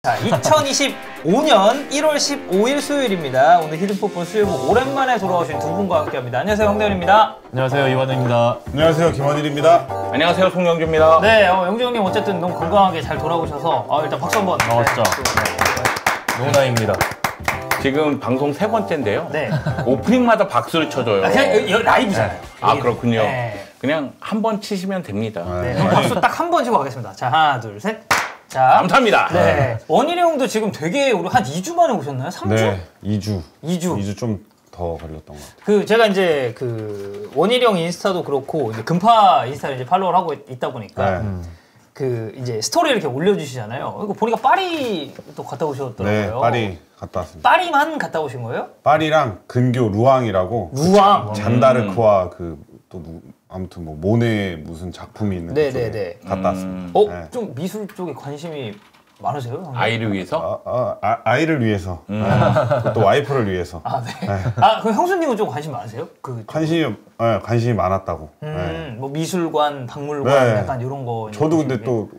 자, 2025년 1월 15일 수요일입니다. 오늘 히든풋볼 수요일부 오랜만에 돌아오신 두 분과 함께합니다. 안녕하세요, 황대현입니다. 안녕하세요, 이완우입니다. 안녕하세요, 김원일입니다. 안녕하세요, 송영주입니다. 네, 영주 형님 어쨌든 너무 건강하게 잘 돌아오셔서 일단 박수 한번. 진짜. 너무 다행입니다. 지금 방송 세 번째인데요. 네. 오프닝마다 박수를 쳐줘요. 그냥 라이브잖아요. 그렇군요. 네. 그냥 한 번 치시면 됩니다. 네, 그럼 박수 딱 한 번 치고 가겠습니다. 자, 하나, 둘, 셋. 자, 감사합니다. 네. 원일이 형도 지금 되게 우리 한 2주 만에 오셨나요? 3주? 네, 2주. 2주 좀 더 걸렸던 것 같아요. 제가 이제 원일이 형 인스타도 그렇고 이제 금파 인스타를 이제 팔로우를 하고 있다 보니까 이제 스토리 이렇게 올려주시잖아요. 이거 보니까 파리 또 갔다 오셨더라고요. 네, 파리 갔다 왔습니다. 파리만 갔다 오신 거예요? 파리랑 근교 루앙이라고. 루앙. 잔다르크와 아무튼 뭐 모네 무슨 작품이 있는 네네네. 갔다 왔습니다. 네. 좀 미술 쪽에 관심이 많으세요? 아이를 위해서? 아이를 위해서. 또 와이프를 위해서. 네. 그럼 형수님은 좀 관심 많으세요? 관심이 많았다고. 뭐 미술관, 박물관 네. 약간 이런 거. 저도 근데 또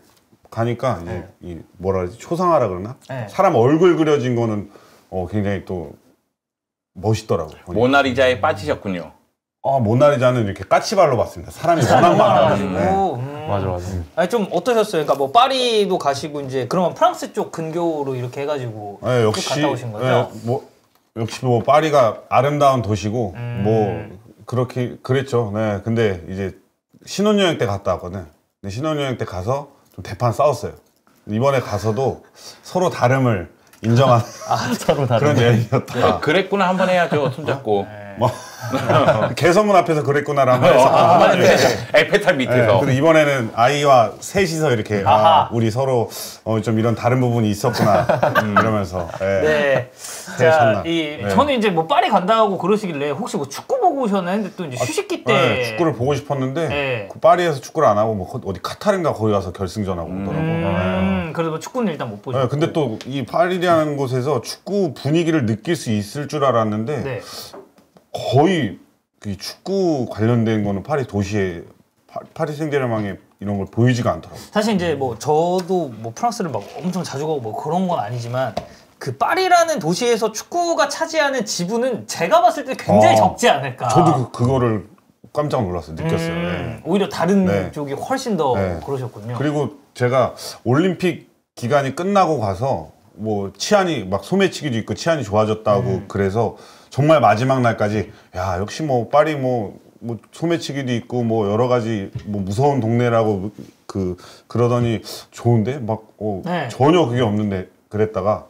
가니까 이제 이 뭐라 그러지? 초상화라 그러나? 네. 사람 얼굴 그려진 거는 굉장히 또 멋있더라고요. 보니까. 모나리자에 빠지셨군요. 모나리자는 이렇게 까치발로 봤습니다. 사람이 워낙 많아가지고. 맞아. 아니 좀 어떠셨어요? 그러니까 뭐 파리도 가시고 이제 그러면 프랑스 쪽 근교로 이렇게 해가지고 네, 쭉 갔다 오신 거죠? 역시 뭐 파리가 아름다운 도시고 뭐 그렇게 그랬죠. 네, 근데 이제 신혼여행 때 갔다 왔거든. 근데 신혼여행 때 가서 좀 대판 싸웠어요. 이번에 가서도 서로 다름을 인정한 서로 다른 그런 여행이었다. 그랬구나 한번 해야죠, 손잡고. 개선문 앞에서 그랬구나라는 해서 에펠탑 밑에서. 근데 이번에는 아이와 셋이서 이렇게 우리 서로 좀 이런 다른 부분이 있었구나 이러면서 네. 자, 저는 이제 뭐 파리 간다고 그러시길래 혹시 뭐 축구 보고 오셨나 했는데 또 이제 휴식기 때 축구를 보고 싶었는데 파리에서 축구를 안 하고 뭐 어디 카타르인가 거기 가서 결승전하고 오더라고요. 그래도 뭐 축구는 일단 못 보셨고. 근데 또 이 파리라는 곳에서 축구 분위기를 느낄 수 있을 줄 알았는데 거의 축구 관련된 거는 파리 도시에 파리 생제르맹에 이런 걸 보이지가 않더라고요. 사실 이제 뭐 저도 뭐 프랑스를 막 엄청 자주 가고 뭐 그런 건 아니지만 파리라는 도시에서 축구가 차지하는 지분은 제가 봤을 때 굉장히 적지 않을까. 저도 그거를 깜짝 놀랐어요. 느꼈어요. 오히려 다른 쪽이 훨씬 더 그러셨군요. 그리고 제가 올림픽 기간이 끝나고 가서 뭐 치안이 막 소매치기도 있고 치안이 좋아졌다고 그래서 정말 마지막 날까지 역시 뭐 파리 뭐 소매치기도 있고 뭐 여러 가지 뭐 무서운 동네라고 그러더니 좋은데 막 전혀 그게 없는데 그랬다가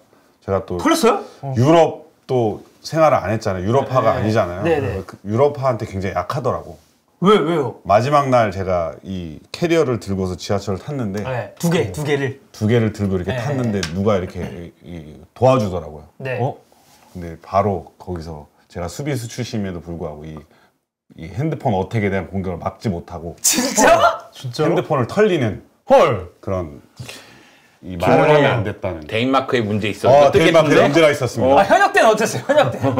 제가 또 털렸어요? 유럽도 생활을 안 했잖아요. 유럽파가 아니잖아요. 유럽파한테 굉장히 약하더라고. 왜요? 마지막 날 제가 이 캐리어를 들고서 지하철을 탔는데 두 개를 들고 이렇게 탔는데 누가 이렇게 도와주더라고요. 근데 바로 거기서 제가 수비수 출신임에도 불구하고 이 핸드폰 어택에 대한 공격을 막지 못하고 진짜? 핸드폰을 털리는 그런 이 말이 안 됐다는 데인마크에 문제 있었어. 데인마크에 문제가 있었습니다. 현역 때는 어땠어요?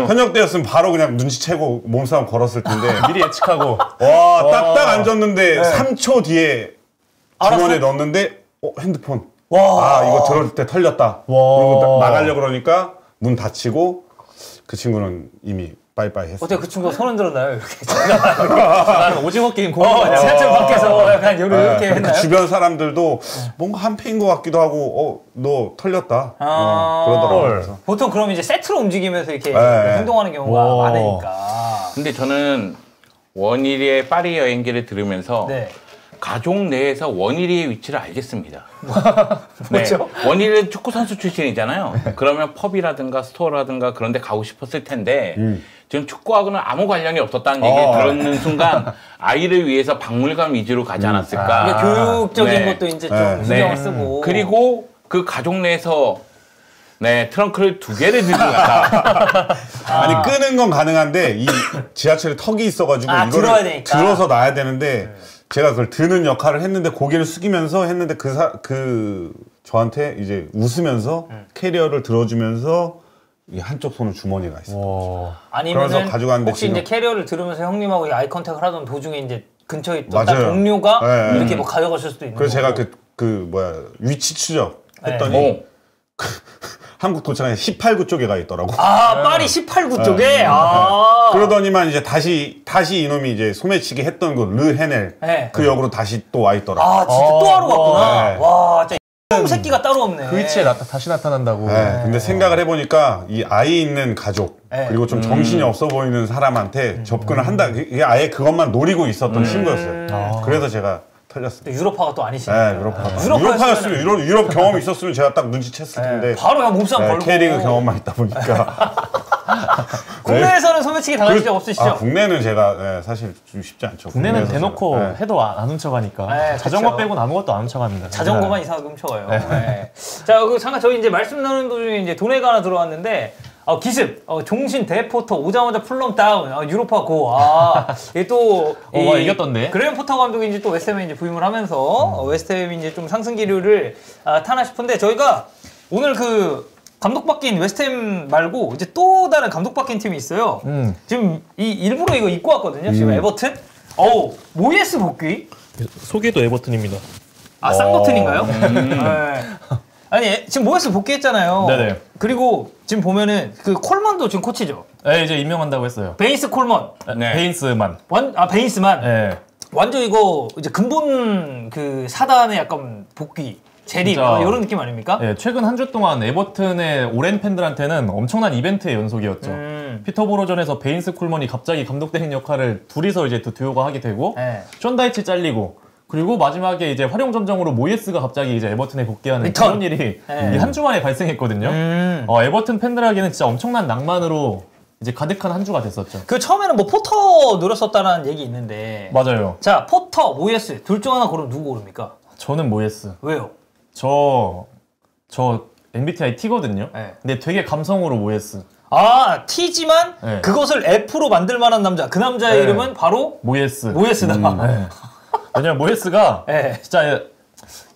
현역 때였으면 바로 그냥 눈치채고 몸싸움 걸었을 텐데 미리 예측하고 딱딱 앉았는데 3초 뒤에 주머니에 넣었는데 핸드폰 이거 들을 때 털렸다. 그리고 나가려고 그러니까 문 닫히고 그 친구는 이미 빠이빠이 했어요. 어때 그 친구가 손 흔들었나요? 이렇게 나는 오징어 게임 공부하냐 지하철 밖에서 약간 이렇게 했나요? 그 주변 사람들도 뭔가 한패인 것 같기도 하고 너 털렸다 그러더라고요. 보통 그럼 이제 세트로 움직이면서 이렇게 행동하는 경우가 많으니까. 근데 저는 원일이의 파리 여행기를 들으면서 가족 내에서 원일이의 위치를 알겠습니다. 뭐죠? 원일이는 축구 선수 출신이잖아요. 그러면 펍이라든가 스토어라든가 그런 데 가고 싶었을 텐데 지금 축구하고는 아무 관련이 없었다는 얘기를 들었는 순간 아이를 위해서 박물관 위주로 가지 않았을까. 교육적인 것도 이제 좀 신경을 쓰고. 그리고 그 가족 내에서 트렁크를 2개를 들고 갔다. 아니 끄는 건 가능한데 이 지하철에 턱이 있어가지고 이거를 들어서 놔야 되는데 제가 그걸 드는 역할을 했는데 고개를 숙이면서 했는데 저한테 이제 웃으면서 캐리어를 들어주면서 이 한쪽 손은 주머니가 있어요. 아니면은 가져갔는데 혹시 이제 캐리어를 들으면서 형님하고 아이 컨택을 하던 도중에 이제 근처에 있던 동료가 이렇게 뭐 가져가실 수도 있는 그래서 거고. 제가 위치 추적 했더니 한국 도착한 18구 쪽에 가 있더라고. 아, 파리 18구 쪽에? 네. 아. 그러더니만 이제 다시 이놈이 이제 소매치기 했던 그 르 헤넬 네. 그 역으로 다시 또 와 있더라고. 아, 진짜 또 하러 갔구나. 네. 와, 진짜 이 새끼가 따로 없네. 그 위치에 다시 나타난다고. 네, 근데 생각을 해보니까 이 아이 있는 가족 네. 그리고 좀 정신이 없어 보이는 사람한테 접근을 한다. 이게 아예 그것만 노리고 있었던 친구였어요. 그래서 제가 털렸어요. 유럽파가 또 아니시네. 네, 유럽파였으면 유럽 경험이 있었으면 제가 딱 눈치챘을 텐데. 바로 그냥 몸싸움 걸고. K리그 경험만 있다 보니까. 국내에서는 소매치기 당하신 적 없으시죠? 아, 국내는 제가 사실 좀 쉽지 않죠. 국내는 국내에서 대놓고 제가. 해도 안 훔쳐가니까. 네, 자전거 그쵸. 빼고는 아무것도 안 훔쳐갑니다. 자전거만 이상하게 훔쳐가요. 네. 자, 잠깐 저희 이제 말씀 나누는 도중에 이제 돈에가 하나 들어왔는데, 기습, 종신 대포터 오자마자 풀럼 다운, 유로파 고. 이게 또 이겼던데. 그레임 포터 감독이 이제 또 웨스트햄에 이제 부임을 하면서 웨스트햄이 이제 좀 상승 기류를 타나 싶은데 저희가 오늘 그 감독 바뀐 웨스트햄 말고 이제 또 다른 감독 바뀐 팀이 있어요. 지금 일부러 이거 입고 왔거든요. 지금 에버튼. 모예스 복귀. 소개도 에버튼입니다. 쌍버튼인가요? 네. 아니 지금 모예스 복귀했잖아요. 네네. 그리고 지금 보면은 그 콜먼도 지금 코치죠. 네, 이제 임명한다고 했어요. 베인스 콜먼. 네. 베인스만. 베인스만. 네. 완전 이거 이제 근본 그 사단의 약간 복귀. 재림 이런 느낌 아닙니까? 네, 최근 한 주 동안 에버튼의 오랜 팬들한테는 엄청난 이벤트의 연속이었죠. 피터보로전에서 베인스 콜먼이 갑자기 감독 대행 역할을 둘이서 이제 듀오가 하게 되고, 네. 션 다이치 잘리고, 그리고 마지막에 이제 활용 점정으로 모예스가 갑자기 이제 에버튼에 복귀하는 리턴. 그런 일이 네. 한 주 만에 발생했거든요. 에버튼 팬들에게는 진짜 엄청난 낭만으로 이제 가득한 한 주가 됐었죠. 그 처음에는 뭐 포터 노렸었다는 얘기 있는데. 맞아요. 자, 포터, 모예스 둘 중 하나 고르면 누구 고릅니까? 저는 모예스. 왜요? 저 MBTI T거든요. 네. 근데 되게 감성으로 모예스. T지만 네. 그것을 F로 만들 만한 남자. 그 남자의 네. 이름은 바로 모예스. 모예스다. 네. 왜냐면 모예스가 네. 진짜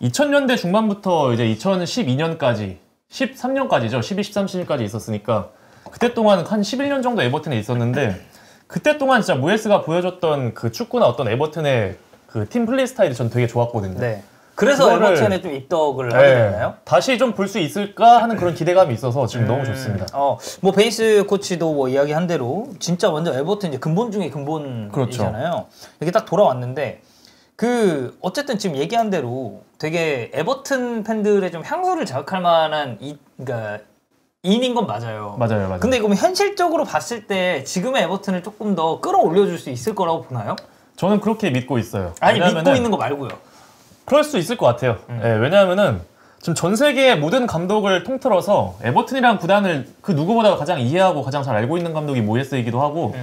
2000년대 중반부터 이제 2012년까지 13년까지죠. 12, 13, 14까지 있었으니까 그때 동안 한 11년 정도 에버튼에 있었는데 그때 동안 진짜 모예스가 보여줬던 그 축구나 어떤 에버튼의 그 팀 플레이 스타일이 전 되게 좋았거든요. 네. 그래서 그거를- 에버튼에 좀 입덕을 하게 됐나요? 다시 좀 볼 수 있을까 하는 그런 기대감이 있어서 지금 너무 좋습니다. 뭐 베이스 코치도 뭐 이야기한 대로 진짜 완전 에버튼 이제 근본 중에 근본이잖아요. 그렇죠. 이렇게 딱 돌아왔는데 그 어쨌든 지금 얘기한 대로 되게 에버튼 팬들의 좀 향수를 자극할 만한 그러니까 인인 건 맞아요. 맞아요. 근데 이거 현실적으로 봤을 때 지금의 에버튼을 조금 더 끌어올려줄 수 있을 거라고 보나요? 저는 그렇게 믿고 있어요. 아니 믿고 왜냐하면은 있는 거 말고요. 그럴 수 있을 것 같아요. 예, 왜냐하면은 지금 전 세계의 모든 감독을 통틀어서 에버튼이라는 구단을 그 누구보다 가장 이해하고 가장 잘 알고 있는 감독이 모예스이기도 하고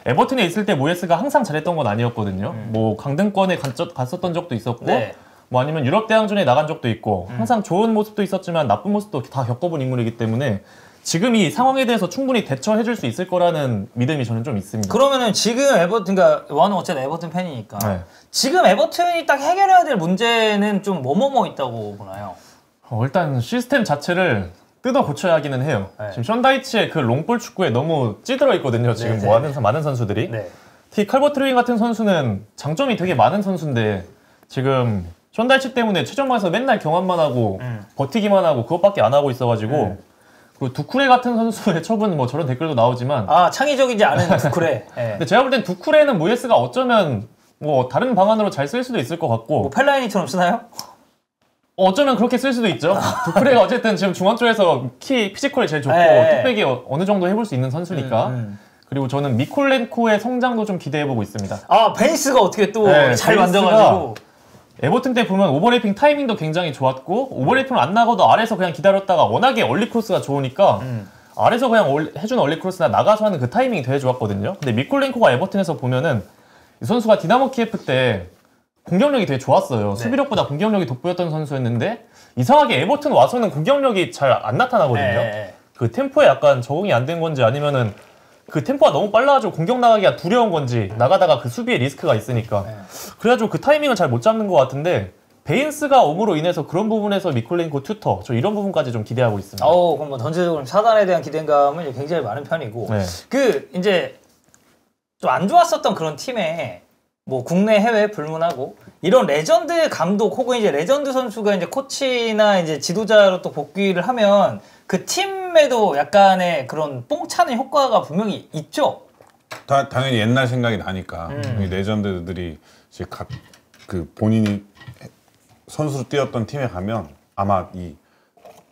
에버튼에 있을 때 모예스가 항상 잘했던 건 아니었거든요. 뭐 강등권에 갔었던 적도 있었고 네. 뭐 아니면 유럽 대항전에 나간 적도 있고 항상 좋은 모습도 있었지만 나쁜 모습도 다 겪어본 인물이기 때문에 지금 이 상황에 대해서 충분히 대처해줄 수 있을 거라는 믿음이 저는 좀 있습니다. 그러면은 지금 에버튼, 그러니까 와는 어쨌든 에버튼 팬이니까 네. 지금 에버튼이 딱 해결해야 될 문제는 좀 뭐뭐 있다고 보나요? 일단 시스템 자체를 뜯어 고쳐야 하기는 해요. 네. 지금 션 다이치의 그 롱볼 축구에 너무 찌들어 있거든요. 지금 네, 뭐 네. 많은 선수들이. 네. 특히 칼버트 루인 같은 선수는 장점이 되게 많은 선수인데 지금 션 다이치 때문에 최전방에서 맨날 경험만 하고 버티기만 하고 그것밖에 안 하고 있어가지고 그리고 두쿠레 같은 선수의 처분 뭐 저런 댓글도 나오지만 창의적이지 않은 두쿠레. 네. 근데 제가 볼 땐 두쿠레는 모예스가 어쩌면 뭐 다른 방안으로 잘 쓸 수도 있을 것 같고 뭐 펠라이니처럼 쓰나요? 어쩌면 그렇게 쓸 수도 있죠. 두쿠레가 어쨌든 지금 중원 쪽에서 피지컬이 제일 좋고 네. 뚝배기 어느 정도 해볼 수 있는 선수니까. 그리고 저는 미콜렌코의 성장도 좀 기대해보고 있습니다. 베이스가 어떻게 또 네, 잘 베이스가 만져가지고. 에버튼 때 보면 오버래핑 타이밍도 굉장히 좋았고 오버래핑을 안 나가도 아래서 그냥 기다렸다가 워낙에 얼리 크로스가 좋으니까 아래서 그냥 해준 얼리 크로스나 나가서 하는 그 타이밍이 되게 좋았거든요. 근데 미콜렌코가 에버튼에서 보면은 이 선수가 디나모 키예프 때 공격력이 되게 좋았어요. 네. 수비력보다 공격력이 돋보였던 선수였는데 이상하게 에버튼 와서는 공격력이 잘 안 나타나거든요. 네. 그 템포에 약간 적응이 안 된 건지 아니면은 그 템포가 너무 빨라가지고 공격 나가기가 두려운 건지 나가다가 그 수비에 리스크가 있으니까 그래가지고 그 타이밍을 잘 못 잡는 것 같은데 베인스가 옴으로 인해서 그런 부분에서 미콜렌코 튜터 저 이런 부분까지 좀 기대하고 있습니다. 그럼 뭐 전체적으로 사단에 대한 기대감은 굉장히 많은 편이고 네. 그 이제 좀 안 좋았었던 그런 팀에 뭐 국내 해외 불문하고 이런 레전드 감독 혹은 이제 레전드 선수가 이제 코치나 이제 지도자로 또 복귀를 하면 그 팀에도 약간의 그런 뽕 차는 효과가 분명히 있죠. 당연히 옛날 생각이 나니까 이 레전드들이 이제 각 그 본인이 선수로 뛰었던 팀에 가면 아마 이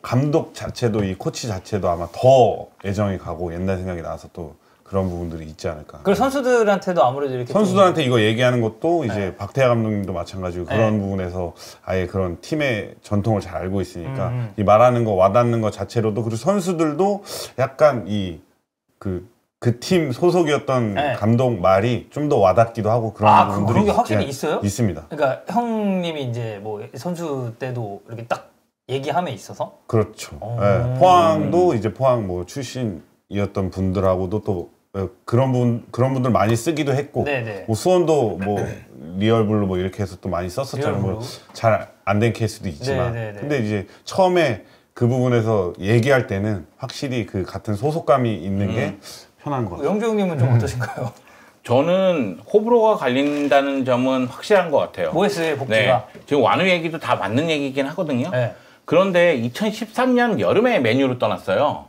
감독 자체도 이 코치 자체도 아마 더 애정이 가고 옛날 생각이 나서 또 그런 부분들이 있지 않을까. 그리고 선수들한테도 아무래도 이렇게 선수들한테 이거 얘기하는 것도 이제 네. 박태하 감독님도 마찬가지고 그런 네. 부분에서 아예 그런 팀의 전통을 잘 알고 있으니까 이 말하는 거 와닿는 거 자체로도 그리고 선수들도 약간 이 그 팀 소속이었던 네. 감독 말이 좀 더 와닿기도 하고 그런 부분들이 그런 게 확실히 있어요? 있습니다. 그러니까 형님이 이제 뭐 선수 때도 이렇게 딱 얘기함에 있어서 그렇죠. 네. 포항도 이제 포항 뭐 출신이었던 분들하고도 또 그런 분들 많이 쓰기도 했고 네네. 뭐 수원도 뭐 리얼블루 뭐 이렇게 해서 또 많이 썼었잖아요. 리얼블루. 잘 안 된 케이스도 있지만 네네네. 근데 이제 처음에 그 부분에서 얘기할 때는 확실히 그 같은 소속감이 있는 게 편한 것 같아요. 영주 형님은 좀 어떠신가요? 저는 호불호가 갈린다는 점은 확실한 것 같아요. 모에스의 복귀가. 지금 완우 얘기도 다 맞는 얘기긴 하거든요. 네. 그런데 2013년 여름에 맨유로 떠났어요.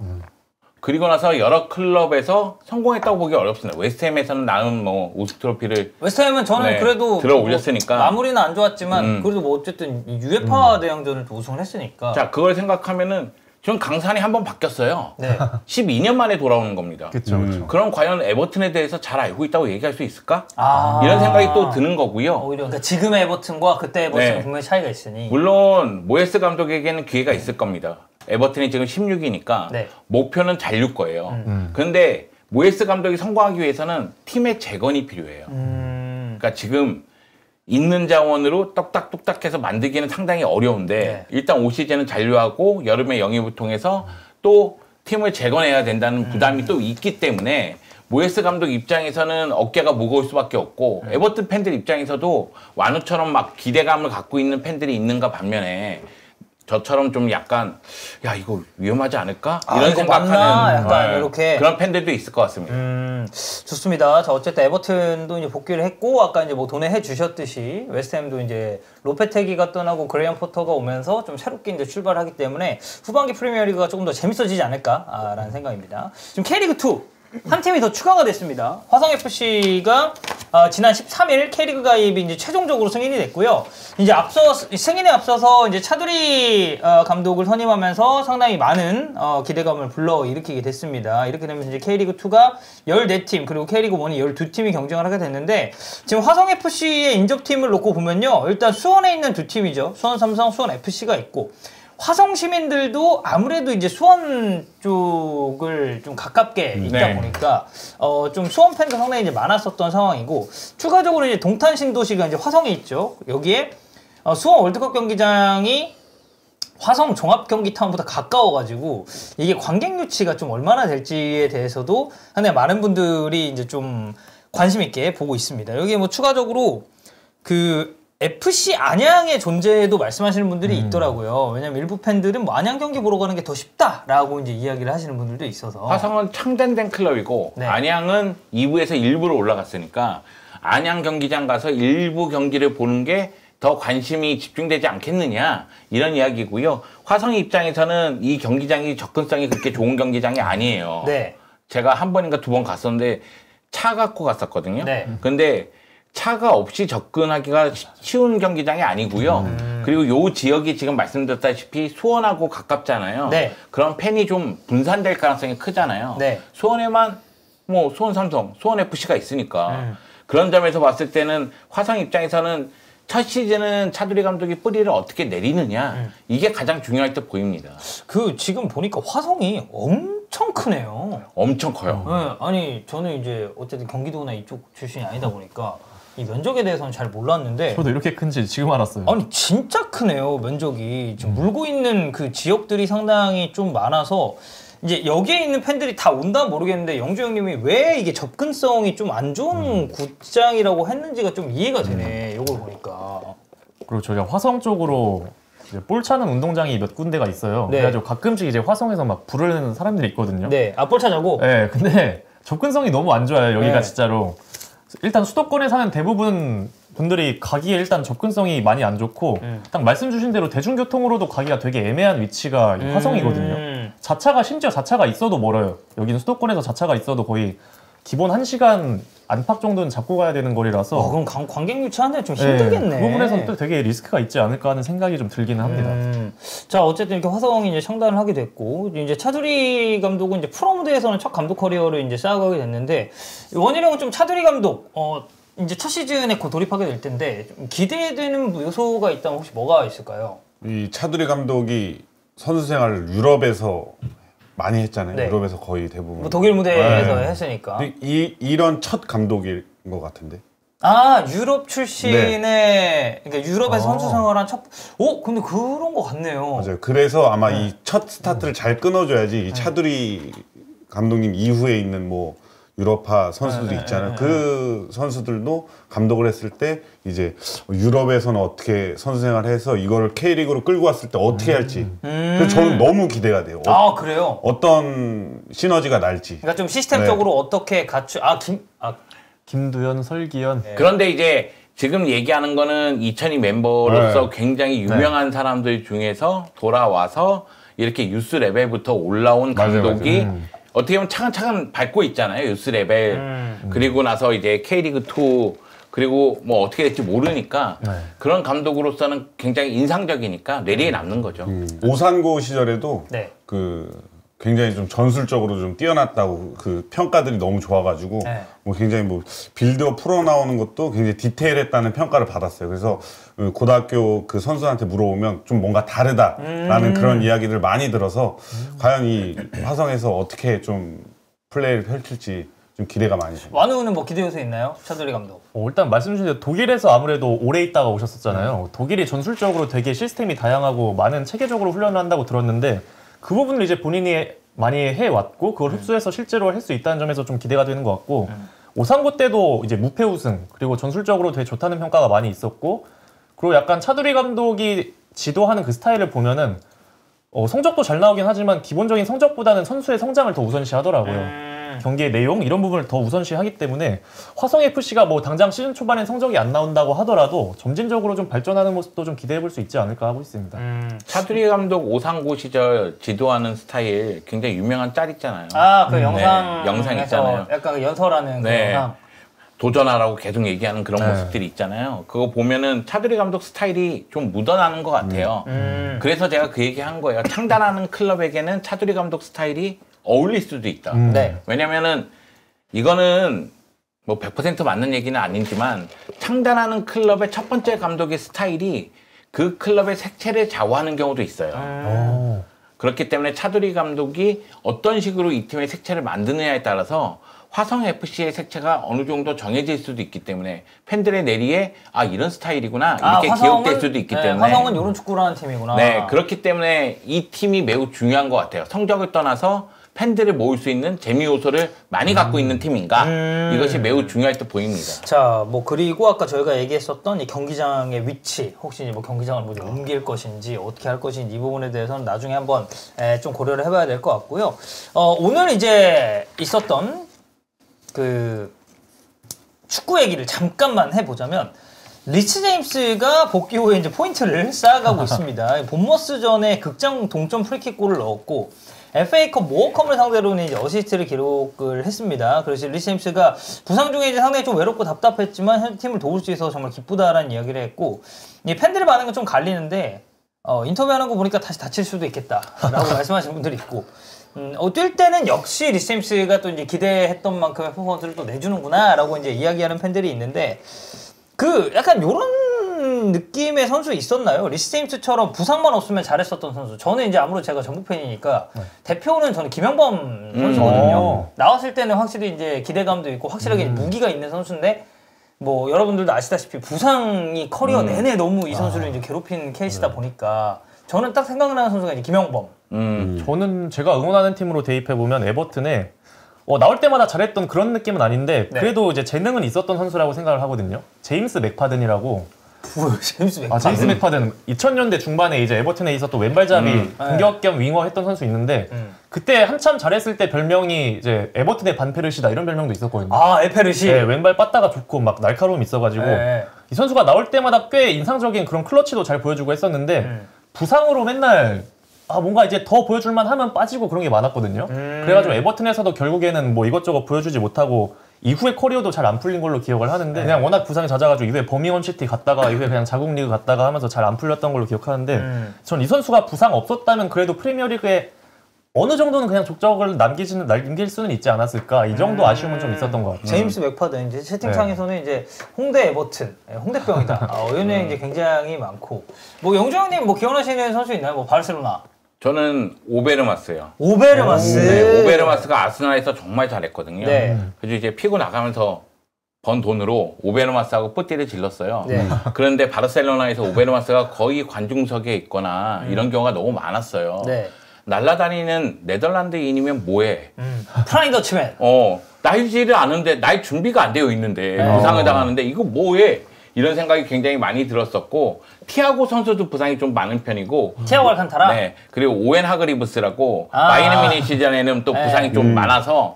그리고 나서 여러 클럽에서 성공했다고 보기 어렵습니다. 웨스트햄에서는 나는 뭐 우승 트로피를 웨스트햄은 저는 네, 그래도 들어 올렸으니까. 뭐 마무리는 안 좋았지만 그래도 뭐 어쨌든 이 UEFA 대항전을 또 우승을 했으니까. 자, 그걸 생각하면은 지금 강산이 한 번 바뀌었어요. 네. 12년 만에 돌아오는 겁니다. 그렇죠. 그럼 과연 에버튼에 대해서 잘 알고 있다고 얘기할 수 있을까? 아. 이런 생각이 또 드는 거고요. 오히려 그러니까 지금의 에버튼과 그때 에버튼은 네. 분명히 차이가 있으니. 물론 모에스 감독에게는 기회가 있을 겁니다. 에버튼이 지금 16위니까 네. 목표는 잔류 거예요. 그런데 모에스 감독이 성공하기 위해서는 팀의 재건이 필요해요. 그러니까 지금 있는 자원으로 똑딱똑딱해서 만들기는 상당히 어려운데 네. 일단 올 시즌은 잔류하고 여름에 영입을 통해서 또 팀을 재건해야 된다는 부담이 또 있기 때문에 모에스 감독 입장에서는 어깨가 무거울 수밖에 없고 에버튼 팬들 입장에서도 완우처럼 막 기대감을 갖고 있는 팬들이 있는가 반면에 저처럼 좀 약간 야 이거 위험하지 않을까? 이런 이거 맞나? 생각하는 약간 이렇게. 그런 팬들도 있을 것 같습니다. 좋습니다. 자, 어쨌든 에버튼도 이제 복귀를 했고, 아까 이제 뭐 돈에 해 주셨듯이, 웨스트햄도 이제 로페테기가 떠나고 그레이엄 포터가 오면서 좀 새롭게 이제 출발하기 때문에 후반기 프리미어리그가 조금 더 재밌어지지 않을까라는 생각입니다. 지금 K리그2 한 팀이 더 추가가 됐습니다. 화성FC가 지난 13일 K리그 가입이 이제 최종적으로 승인이 됐고요. 이제 승인에 앞서서 이제 차두리 감독을 선임하면서 상당히 많은 기대감을 불러일으키게 됐습니다. 이렇게 되면서 이제 K리그2가 14팀 그리고 K리그1이 12팀이 경쟁을 하게 됐는데 지금 화성FC의 인접팀을 놓고 보면요. 일단 수원에 있는 두 팀이죠. 수원 삼성, 수원 FC가 있고 화성 시민들도 아무래도 이제 수원 쪽을 좀 가깝게 있다 네. 보니까 좀 수원 팬도 상당히 이제 많았었던 상황이고 추가적으로 이제 동탄 신도시가 이제 화성에 있죠. 여기에 수원 월드컵 경기장이 화성 종합경기타운보다 가까워가지고 이게 관객 유치가 좀 얼마나 될지에 대해서도 상당히 많은 분들이 이제 좀 관심 있게 보고 있습니다. 여기에 뭐 추가적으로 그 FC 안양의 존재도 말씀하시는 분들이 있더라고요. 왜냐면 일부 팬들은 뭐 안양 경기 보러 가는 게 더 쉽다라고 이제 이야기를 하시는 분들도 있어서. 화성은 창단된 클럽이고 네. 안양은 2부에서 1부로 올라갔으니까 안양 경기장 가서 일부 경기를 보는 게 더 관심이 집중되지 않겠느냐 이런 이야기고요. 화성 입장에서는 이 경기장이 접근성이 그렇게 좋은 경기장이 아니에요. 네. 제가 한 번인가 두 번 갔었는데 차 갖고 갔었거든요. 네. 근데 차가 없이 접근하기가 쉬운 경기장이 아니고요. 그리고 요 지역이 지금 말씀드렸다시피 수원하고 가깝잖아요. 네. 그럼 팬이 좀 분산될 가능성이 크잖아요. 네. 수원에만 뭐 수원 삼성, 수원 FC가 있으니까 그런 점에서 봤을 때는 화성 입장에서는 첫 시즌은 차두리 감독이 뿌리를 어떻게 내리느냐 이게 가장 중요할 때 보입니다. 그 지금 보니까 화성이 엄청 크네요. 엄청 커요. 네, 아니 저는 이제 어쨌든 경기도나 이쪽 출신이 아니다 보니까 이 면적에 대해서는 잘 몰랐는데 저도 이렇게 큰지 지금 알았어요. 아니 진짜 크네요. 면적이 지금 물고 있는 그 지역들이 상당히 좀 많아서 이제 여기에 있는 팬들이 다 온다 모르겠는데 영주 형님이 왜 이게 접근성이 좀 안 좋은 굿장이라고 했는지가 좀 이해가 되네. 이걸 보니까. 그리고 저희가 화성 쪽으로 이제 볼 차는 운동장이 몇 군데가 있어요. 네. 그래가지고 가끔씩 이제 화성에서 막 부르는 사람들이 있거든요. 네, 볼 차자고. 네, 근데 접근성이 너무 안 좋아요. 여기가 네. 진짜로. 일단 수도권에 사는 대부분 분들이 가기에 일단 접근성이 많이 안 좋고 딱 말씀 주신 대로 대중교통으로도 가기가 되게 애매한 위치가 이 화성이거든요. 심지어 자차가 있어도 멀어요. 여기는 수도권에서 자차가 있어도 거의 기본 1시간 안팎 정도는 잡고 가야 되는 거리라서 그럼 관객 유치하는데 좀 힘들겠네. 그 부분에서는 또 되게 리스크가 있지 않을까 하는 생각이 좀 들기는 합니다. 자, 어쨌든 이렇게 화성이 이제 창단을 하게 됐고, 이제 차두리 감독은 이제 프로 무대에서는 첫 감독 커리어를 이제 쌓아가게 됐는데, 원희룡은 좀 차두리 감독, 이제 첫 시즌에 곧 돌입하게 될 텐데, 좀 기대되는 요소가 있다면 혹시 뭐가 있을까요? 이 차두리 감독이 선수 생활을 유럽에서 많이 했잖아요. 네. 유럽에서 거의 대부분. 뭐 독일 무대에서 네. 했으니까. 근데 이런 첫 감독인 것 같은데. 아, 유럽 출신의, 그러니까 유럽에서 선수 생활한 근데 그런 거 같네요. 맞아요. 그래서 아마 이 첫 스타트를 잘 끊어줘야지 이 차두리 감독님 이후에 있는 뭐 유럽파 선수들 있잖아요. 그 선수들도 감독을 했을 때 이제 유럽에서는 어떻게 선수 생활해서 이거를 K리그로 끌고 왔을 때 어떻게 할지. 그래서 저는 너무 기대가 돼요. 아, 그래요? 어떤 시너지가 날지. 그러니까 좀 시스템적으로 어떻게 김두현, 설기현. 그런데 이제 지금 얘기하는 거는 2002 멤버로서 굉장히 유명한 사람들 중에서 돌아와서 이렇게 유스 레벨부터 올라온 감독이 어떻게 보면 차근차근 밟고 있잖아요. 유스 레벨. 그리고 나서 이제 K리그2 그리고 뭐 어떻게 될지 모르니까 그런 감독으로서는 굉장히 인상적이니까 뇌리에 남는 거죠. 오산고 시절에도 네. 굉장히 좀 전술적으로 좀 뛰어났다고 그 평가들이 너무 좋아가지고 뭐 굉장히 뭐 빌드업 풀어 나오는 것도 굉장히 디테일했다는 평가를 받았어요. 그래서 고등학교 그 선수한테 물어보면 좀 뭔가 다르다라는 그런 이야기를 많이 들어서 과연 이 화성에서 어떻게 좀 플레이를 펼칠지 좀 기대가 많이 됩니다. 완우는 뭐 기대 요소 있나요? 차두리 감독. 일단 말씀 주신 대로 독일에서 아무래도 오래 있다가 오셨었잖아요. 독일이 전술적으로 되게 시스템이 다양하고 많은 체계적으로 훈련을 한다고 들었는데 그 부분을 이제 본인이 많이 해왔고 그걸 흡수해서 실제로 할 수 있다는 점에서 좀 기대가 되는 것 같고 오상고 때도 이제 무패 우승 그리고 전술적으로 되게 좋다는 평가가 많이 있었고 그리고 약간 차두리 감독이 지도하는 그 스타일을 보면은 성적도 잘 나오긴 하지만 기본적인 성적보다는 선수의 성장을 더 우선시하더라고요. 경기의 내용 이런 부분을 더 우선시하기 때문에 화성FC가 뭐 당장 시즌 초반에 성적이 안 나온다고 하더라도 점진적으로 좀 발전하는 모습도 좀 기대해 볼 수 있지 않을까 하고 있습니다. 차두리 감독 오상고 시절 지도하는 스타일 굉장히 유명한 짤 있잖아요. 그 영상 있잖아요. 약간 연설하는 그 영상. 도전하라고 계속 얘기하는 그런 모습들이 있잖아요. 그거 보면은 차두리 감독 스타일이 좀 묻어나는 것 같아요. 그래서 제가 그 얘기 한 거예요. 창단하는 클럽에게는 차두리 감독 스타일이 어울릴 수도 있다. 네. 왜냐면은 이거는 뭐 100% 맞는 얘기는 아니지만 창단하는 클럽의 첫 번째 감독의 스타일이 그 클럽의 색채를 좌우하는 경우도 있어요. 그렇기 때문에 차두리 감독이 어떤 식으로 이 팀의 색채를 만드느냐에 따라서 화성FC의 색채가 어느 정도 정해질 수도 있기 때문에 팬들의 내리에 이런 스타일이구나 이렇게 기억될 수도 있기 때문에 화성은 이런 축구를 하는 팀이구나. 네, 그렇기 때문에 이 팀이 매우 중요한 것 같아요. 성적을 떠나서 팬들을 모을 수 있는 재미 요소를 많이 갖고 있는 팀인가 이것이 매우 중요할 듯 보입니다. 자, 뭐 그리고 아까 저희가 얘기했었던 이 경기장의 위치 혹시 뭐 경기장을 뭐 옮길 것인지 어떻게 할 것인지 이 부분에 대해서는 나중에 한번 좀 고려를 해봐야 될 것 같고요. 오늘 이제 있었던 그 축구 얘기를 잠깐만 해보자면 리치 제임스가 복귀 후에 이제 포인트를 쌓아가고 있습니다. 본머스전에 극장 동점 프리킥골을 넣었고 FA컵 모어컴을 상대로는 이제 어시스트를 기록을 했습니다. 그래서 리치 제임스가 부상 중에 이제 상당히 좀 외롭고 답답했지만 현 팀을 도울 수 있어서 정말 기쁘다라는 이야기를 했고 이 팬들의 반응은 좀 갈리는데 인터뷰하는 거 보니까 다시 다칠 수도 있겠다라고 말씀하시는 분들이 있고 뛸 때는 역시 리치 제임스가 또 이제 기대했던 만큼의 퍼포먼스를 또 내주는구나라고 이제 이야기하는 팬들이 있는데 그 약간 요런 느낌의 선수 있었나요? 리치 제임스처럼 부상만 없으면 잘했었던 선수. 저는 이제 아무래도 제가 전북 팬이니까 대표는 저는 김영범 선수거든요. 나왔을 때는 확실히 이제 기대감도 있고 확실하게 무기가 있는 선수인데 뭐 여러분들도 아시다시피 부상이 커리어 내내 너무 이 선수를 이제 괴롭힌 케이스다 보니까 저는 딱 생각나는 선수가 이제 김영범. 저는 제가 응원하는 팀으로 대입해 보면 에버튼에 나올 때마다 잘했던 그런 느낌은 아닌데 그래도 이제 재능은 있었던 선수라고 생각을 하거든요. 제임스 맥파든이라고 제임스 맥. 제임스 맥파든 2000년대 중반에 이제 에버튼에 있었던 왼발잡이 공격 겸 윙어 했던 선수 있는데 그때 한참 잘했을 때 별명이 이제 에버튼의 반페르시다 이런 별명도 있었거든요. 아, 에페르시. 네, 왼발 빠따가 좋고 막 날카로움이 있어가지고 네. 이 선수가 나올 때마다 꽤 인상적인 그런 클러치도 잘 보여주고 했었는데 부상으로 맨날 뭔가 이제 더 보여줄만 하면 빠지고 그런 게 많았거든요. 그래가지고 에버튼에서도 결국에는 뭐 이것저것 보여주지 못하고 이후에 커리어도 잘 안 풀린 걸로 기억을 하는데 그냥 워낙 부상이 잦아가지고 이후에 버밍엄 시티 갔다가 이후에 그냥 자국 리그 갔다가 하면서 잘 안 풀렸던 걸로 기억하는데 전 이 선수가 부상 없었다면 그래도 프리미어리그에 어느 정도는 그냥 족적을 남길 수는 있지 않았을까 이 정도 아쉬움은 좀 있었던 것 같아요. 제임스 맥파든 이제 채팅창에서는 이제 홍대 에버튼, 홍대병이다. 이런 얘기 이제 굉장히 많고 뭐 영주 형님 뭐 기억나시는 선수 있나요? 뭐 바르셀로나. 저는 오베르마스요. 오베르마스. 네, 오베르마스가 아스날에서 정말 잘했거든요. 네. 그래서 이제 피고 나가면서 번 돈으로 오베르마스하고 뿌띠를 질렀어요. 네. 그런데 바르셀로나에서 오베르마스가 거의 관중석에 있거나 이런 경우가 너무 많았어요. 네. 날아다니는 네덜란드인이면 뭐해? 프라임 더치맨. 날지를 않은데 날 준비가 안 되어 있는데 부상을 당하는데 이거 뭐해? 이런 생각이 굉장히 많이 들었었고 티아고 선수도 부상이 좀 많은 편이고 티아고 알칸타라. 네. 그리고 오웬 하그리브스라고 바이에른 뮤니치 시절에는 또 부상이 좀 많아서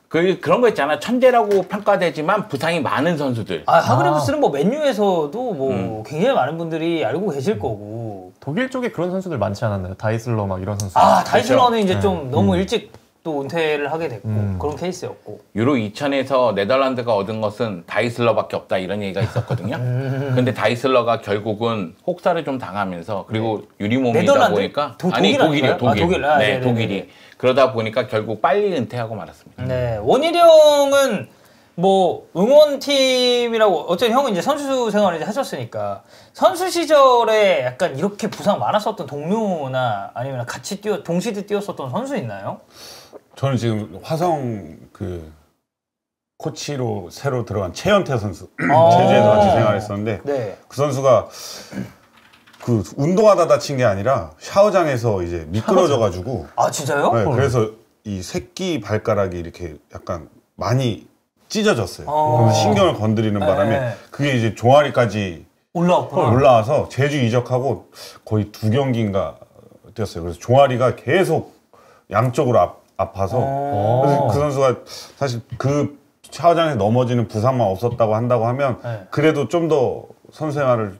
그런 거 있잖아. 천재라고 평가되지만 부상이 많은 선수들. 하그리브스는 뭐 맨유에서도 뭐 굉장히 많은 분들이 알고 계실 거고. 독일 쪽에 그런 선수들 많지 않았나요? 다이슬러 막 이런 선수. 다이슬러는 이제 좀 너무 일찍 또 은퇴를 하게 됐고 그런 케이스였고. 유로 2000에서 네덜란드가 얻은 것은 다이슬러밖에 없다 이런 얘기가 있었거든요. 근데 다이슬러가 결국은 혹사를 좀 당하면서 그리고 유리몸이다 네덜란드? 보니까 독일이요? 독일. 네네네. 독일이 그러다 보니까 결국 빨리 은퇴하고 말았습니다. 네, 원일이 형은 뭐 응원팀이라고 어쨌든 형은 이제 선수 생활을 이제 하셨으니까 선수 시절에 약간 이렇게 부상 많았었던 동료나 아니면 같이 동시대 뛰었었던 선수 있나요? 저는 지금 화성 그 코치로 새로 들어간 최연태 선수 제주에서 같이 생활했었는데 네. 그 선수가 그 운동하다 다친 게 아니라 샤워장에서 이제 미끄러져가지고 진짜요? 네, 그래서 이 새끼 발가락이 이렇게 약간 많이 찢어졌어요. 그래서 신경을 건드리는 바람에 그게 이제 종아리까지 올라와서 제주 이적하고 거의 2경기인가 뛰었어요. 그래서 종아리가 계속 양쪽으로 아파서 그래서 그 선수가 사실 그 샤워장에서 넘어지는 부상만 없었다고 한다고 하면 그래도 좀 더 선수 생활을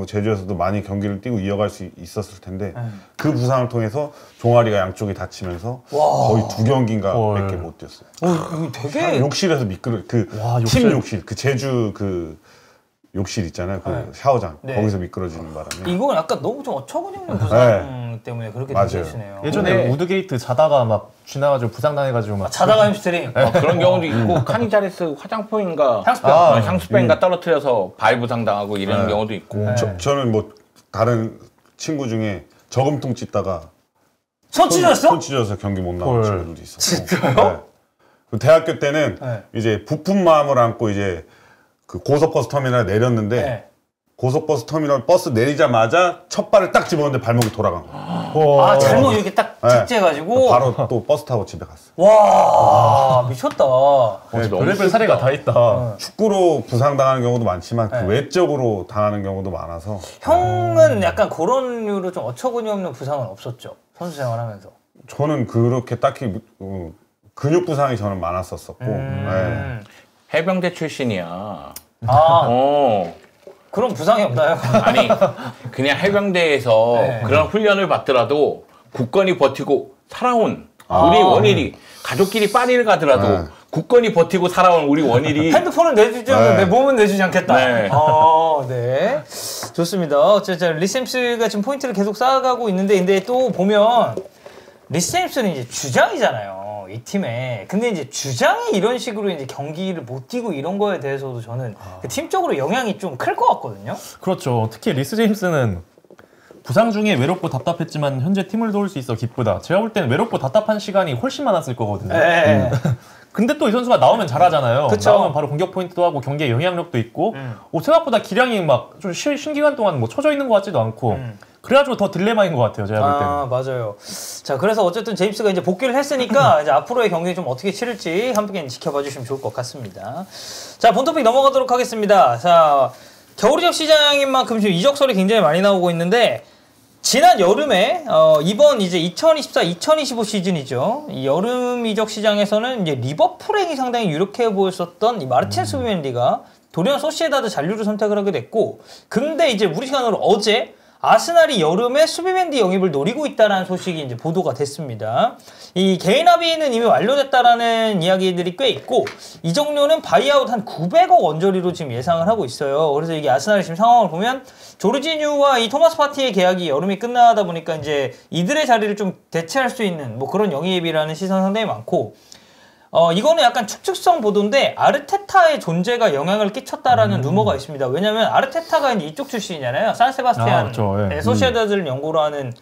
제주에서도 많이 경기를 뛰고 이어갈 수 있었을 텐데 그 부상을 통해서 종아리가 양쪽이 다치면서 거의 2경기인가 밖에 못 뛰었어요. 이거 되게 욕실에서 팀 욕실 그 제주 그 욕실 있잖아요. 그 샤워장 거기서 미끄러지는 바람에 이건 약간 너무 좀 어처구니 없는 부상 때문에 그렇게 되시네요. 예전에 우드게이트 자다가 막 쥐나가지고 부상당해가지고 막 자다가 햄스트링 그런 경우도 있고 카니자레스 화장품인가 향수병인가 떨어뜨려서 발 부상 당하고 이런 경우도 있고. 저는 뭐 다른 친구 중에 저금통 찢다가 손 찢었어? 손 찢어서 경기 못 나온 친구들도 있었고. 진짜요? 대학교 때는 이제 부푼 마음을 안고 이제 그 고속버스 터미널에 내렸는데 고속버스 터미널 버스 내리자마자 첫 발을 딱 집었는데 발목이 돌아간 거예요. 잘못 이렇게 딱 착지해가지고 바로 또 버스 타고 집에 갔어요. 와 미쳤다. 별의별 사례가 다 있다. 축구로 부상당하는 경우도 많지만 그 외적으로 당하는 경우도 많아서. 형은 약간 그런 류로 좀 어처구니 없는 부상은 없었죠? 선수 생활하면서. 저는 그렇게 딱히 근육 부상이 저는 많았었고. 해병대 출신이야. 그런 부상이 없나요? 아니 그냥 해병대에서 그런 훈련을 받더라도 굳건히 버티고 살아온 우리 원일이 가족끼리 파리를 가더라도 굳건히 버티고 살아온 우리 원일이 핸드폰은 내주지 않고 내 몸은 내주지 않겠다. 네. 네. 좋습니다. 어쨌든 리셈스가 지금 포인트를 계속 쌓아가고 있는데 근데 또 보면 리셈스는 이제 주장이잖아요. 이 팀에. 근데 이제 주장이 이런 식으로 이제 경기를 못 뛰고 이런 거에 대해서도 저는 그 팀적으로 영향이 좀 클 것 같거든요. 그렇죠. 특히 리스 제임스는 부상 중에 외롭고 답답했지만 현재 팀을 도울 수 있어 기쁘다. 제가 볼 때는 외롭고 답답한 시간이 훨씬 많았을 거거든요. 근데 또 이 선수가 나오면 잘하잖아요. 그쵸. 나오면 바로 공격 포인트도 하고 경기에 영향력도 있고 생각보다 기량이 막 좀 신기간 동안 뭐 쳐져 있는 것 같지도 않고 그래가지고 더 딜레마인 것 같아요. 제가 볼 때는. 맞아요. 자, 그래서 어쨌든 제임스가 이제 복귀를 했으니까 이제 앞으로의 경기 좀 어떻게 치를지 함께 지켜봐 주시면 좋을 것 같습니다. 자, 본 토픽 넘어가도록 하겠습니다. 자, 겨울 이적 시장인 만큼 지금 이적설이 굉장히 많이 나오고 있는데 지난 여름에 이번 이제 2024-2025 시즌이죠. 이 여름 이적 시장에서는 이제 리버풀행이 상당히 유력해 보였었던 이 마르틴 수비멘디가 도리어 소시에다드 잔류를 선택을 하게 됐고, 근데 이제 우리 시간으로 어제 아스날이 여름에 수비멘디 영입을 노리고 있다는 소식이 이제 보도가 됐습니다. 이 개인 합의는 이미 완료됐다라는 이야기들이 꽤 있고, 이적료는 바이아웃 한 900억 원저리로 지금 예상을 하고 있어요. 그래서 이게 아스날의 지금 상황을 보면 조르지뉴와 이 토마스 파티의 계약이 여름이 끝나다 보니까 이제 이들의 자리를 좀 대체할 수 있는 뭐 그런 영입이라는 시선 상당히 많고, 이거는 약간 축적성 보도인데 아르테타의 존재가 영향을 끼쳤다라는 루머가 있습니다. 왜냐면 아르테타가 이제 이쪽 출신이잖아요. 산세바스티안, 그렇죠. 예. 소시에다드를 연고로 하는,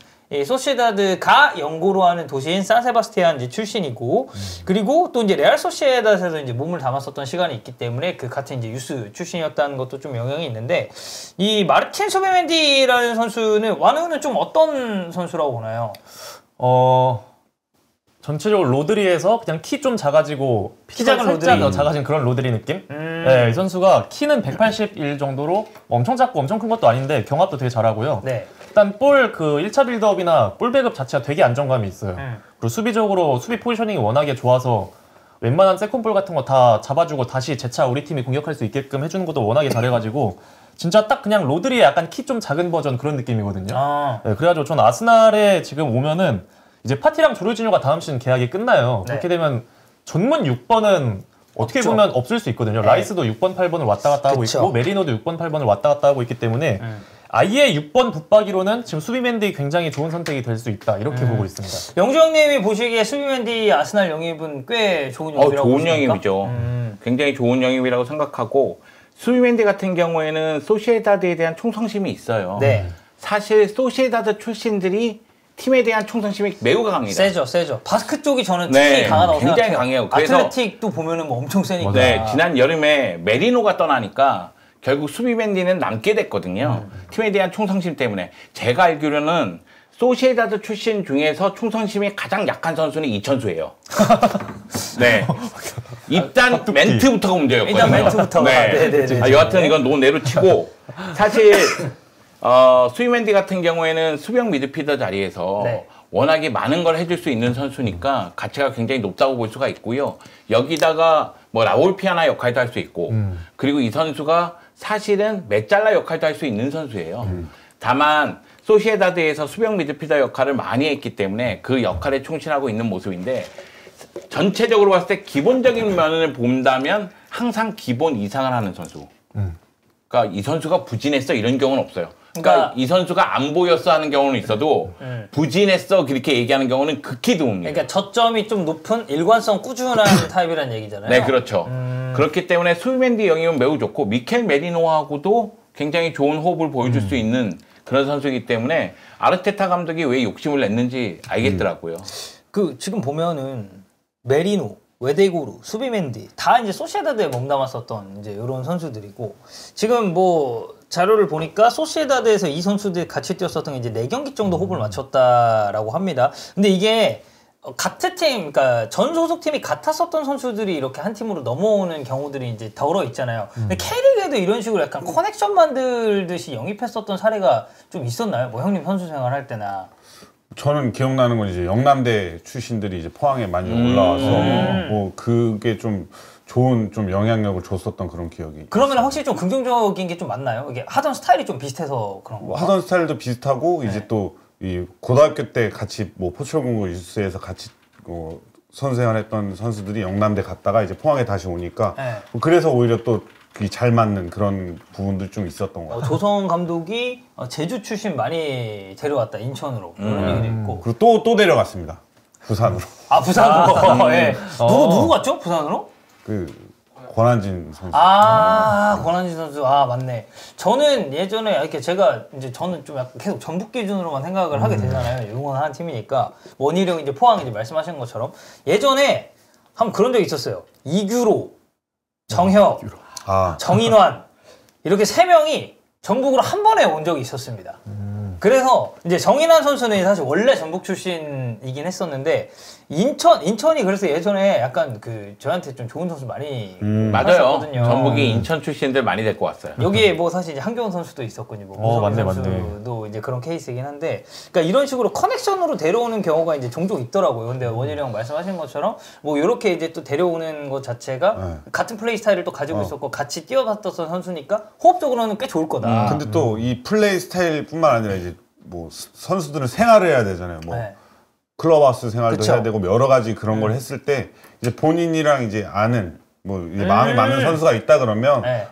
소시에다드가 연고로 하는 도시인 산세바스티안 이제 출신이고, 그리고 또 이제 레알 소시에다드에서 이제 몸을 담았었던 시간이 있기 때문에 그 같은 이제 유스 출신이었다는 것도 좀 영향이 있는데, 이 마르틴 수비멘디라는 선수는 완우는 좀 어떤 선수라고 보나요? 전체적으로 로드리에서 그냥 키 좀 작아지고 키 작은 살짝 로드리. 작아진 그런 로드리 느낌? 네, 이 선수가 키는 181 정도로 엄청 작고 엄청 큰 것도 아닌데 경합도 되게 잘하고요. 네. 일단 볼 그 1차 빌드업이나 볼 배급 자체가 되게 안정감이 있어요. 그리고 수비적으로 수비 포지셔닝이 워낙에 좋아서 웬만한 세컨볼 같은 거 다 잡아주고 다시 재차 우리 팀이 공격할 수 있게끔 해주는 것도 워낙에 잘해가지고 진짜 딱 그냥 로드리의 약간 키 좀 작은 버전 그런 느낌이거든요. 네, 그래가지고 전 아스날에 지금 오면은 이제 파티랑 조르지뉴가 다음 시즌 계약이 끝나요. 네. 그렇게 되면 전문 6번은 어떻게 없죠. 보면 없을 수 있거든요. 네. 라이스도 6번, 8번을 왔다 갔다 하고 그쵸. 있고 메리노도 6번, 8번을 왔다 갔다 하고 있기 때문에 아예 6번 붙박이로는 지금 수비맨디 굉장히 좋은 선택이 될 수 있다. 이렇게 보고 있습니다. 영주 형님이 보시기에 수비멘디 아스날 영입은 꽤 좋은 영입이라고 좋은 보십니까? 영입이죠. 굉장히 좋은 영입이라고 생각하고, 수비멘디 같은 경우에는 소시에다드에 대한 충성심이 있어요. 네. 사실 소시에다드 출신들이 팀에 대한 충성심이 매우 강합니다. 세죠. 바스크 쪽이 저는 특히 네, 강하다고 굉장히 생각해요. 강해요. 그래서 아틀레틱도 보면은 뭐 엄청 세니까. 네, 지난 여름에 메리노가 떠나니까 결국 수비멘디는 남게 됐거든요. 팀에 대한 충성심 때문에. 제가 알기로는 소시에다드 출신 중에서 충성심이 가장 약한 선수는 이천수예요. 네. 일단 멘트부터가 문제였거든요. 일단 멘트부터가. 네. 네네네. 여하튼 이건 논외로 치고, 사실 수비멘디 같은 경우에는 수비형 미드필더 자리에서 네. 워낙에 많은 걸 해줄 수 있는 선수니까 가치가 굉장히 높다고 볼 수가 있고요. 여기다가 뭐 라울 피아나 역할도 할 수 있고, 그리고 이 선수가 사실은 메짤라 역할도 할 수 있는 선수예요. 다만 소시에다드에서 수비형 미드필더 역할을 많이 했기 때문에 그 역할에 충실하고 있는 모습인데, 전체적으로 봤을 때 기본적인 면을 본다면 항상 기본 이상을 하는 선수. 그러니까 이 선수가 부진했어 이런 경우는 없어요. 그러니까 이 선수가 안 보였어 하는 경우는 있어도 부진했어 그렇게 얘기하는 경우는 극히 드뭅니다. 그러니까 저점이 좀 높은 일관성 꾸준한 타입이라는 얘기잖아요. 네, 그렇죠. 그렇기 때문에 수비멘디 영입은 매우 좋고, 미켈 메리노하고도 굉장히 좋은 호흡을 보여줄 수 있는 그런 선수이기 때문에 아르테타 감독이 왜 욕심을 냈는지 알겠더라고요. 그 지금 보면은 메리노, 웨데고루, 수비멘디 다 이제 소시에다드에 몸담았었던 이제 이런 선수들이고, 지금 뭐 자료를 보니까 소시에다드에서 이 선수들이 같이 뛰었었던 게 이제 4경기 정도 호흡을 맞췄다라고 합니다. 근데 이게 같은 팀, 그러니까 전 소속팀이 같았었던 선수들이 이렇게 한 팀으로 넘어오는 경우들이 이제 덜어 있잖아요. 근데 K리그에도 이런 식으로 약간 커넥션 만들듯이 영입했었던 사례가 좀 있었나요? 뭐 형님 선수 생활할 때나. 저는 기억나는 건 이제 영남대 출신들이 이제 포항에 많이 올라와서 뭐 그게 좀 좋은 좀 영향력을 줬었던 그런 기억이. 그러면 확실히 좀 긍정적인 게 좀 맞나요? 이게 하던 스타일이 좀 비슷해서 그런 거. 뭐 하던 스타일도 비슷하고 이제 또 이 고등학교 때 같이 뭐 포철공고 유스에서 같이 선생활했던 선수들이 영남대 갔다가 이제 포항에 다시 오니까 그래서 오히려 또 잘 맞는 그런 부분도 좀 있었던 것 같아요. 조성 감독이 제주 출신 많이 데려왔다, 인천으로. 그런 얘기도 있고. 그리고 또 데려갔습니다. 부산으로. 아, 부산으로. 예. 누구 갔죠? 부산으로? 그 권한진 선수. 아, 권한진 선수. 아, 맞네. 저는 예전에 이렇게 제가 이제 저는 좀 약간 계속 전북 기준으로만 생각을 하게 되잖아요. 응원하는 팀이니까. 원희룡 이제 포항 이제 말씀하신 것처럼 예전에 한 그런 적이 있었어요. 이규로, 정혁, 정인환 이렇게 3명이 전북으로 한 번에 온 적이 있었습니다. 그래서 이제 정인환 선수는 사실 원래 전북 출신이긴 했었는데 인천이 그래서 예전에 약간 그 저한테 좀 좋은 선수 많이 맞아요. 하셨거든요. 전북이 인천 출신들 많이 데리고 왔어요. 여기에 뭐 사실 이제 한교원 선수도 있었거든요. 뭐 맞네, 문성민 선수도 이제 그런 케이스이긴 한데, 그러니까 이런 식으로 커넥션으로 데려오는 경우가 이제 종종 있더라고요. 근데 원일이 형 말씀하신 것처럼 뭐 이렇게 이제 또 데려오는 것 자체가 같은 플레이 스타일을 또 가지고 있었고 같이 뛰어봤던 선수니까 호흡적으로는 꽤 좋을 거다. 근데 또 이 플레이 스타일뿐만 아니라 이제 뭐 선수들은 생활을 해야 되잖아요. 뭐 네. 클럽하우스 생활도 그쵸. 해야 되고 뭐 여러 가지 그런 걸 했을 때 이제 본인이랑 이제 아는 뭐 이제 마음이 맞는 선수가 있다 그러면 네.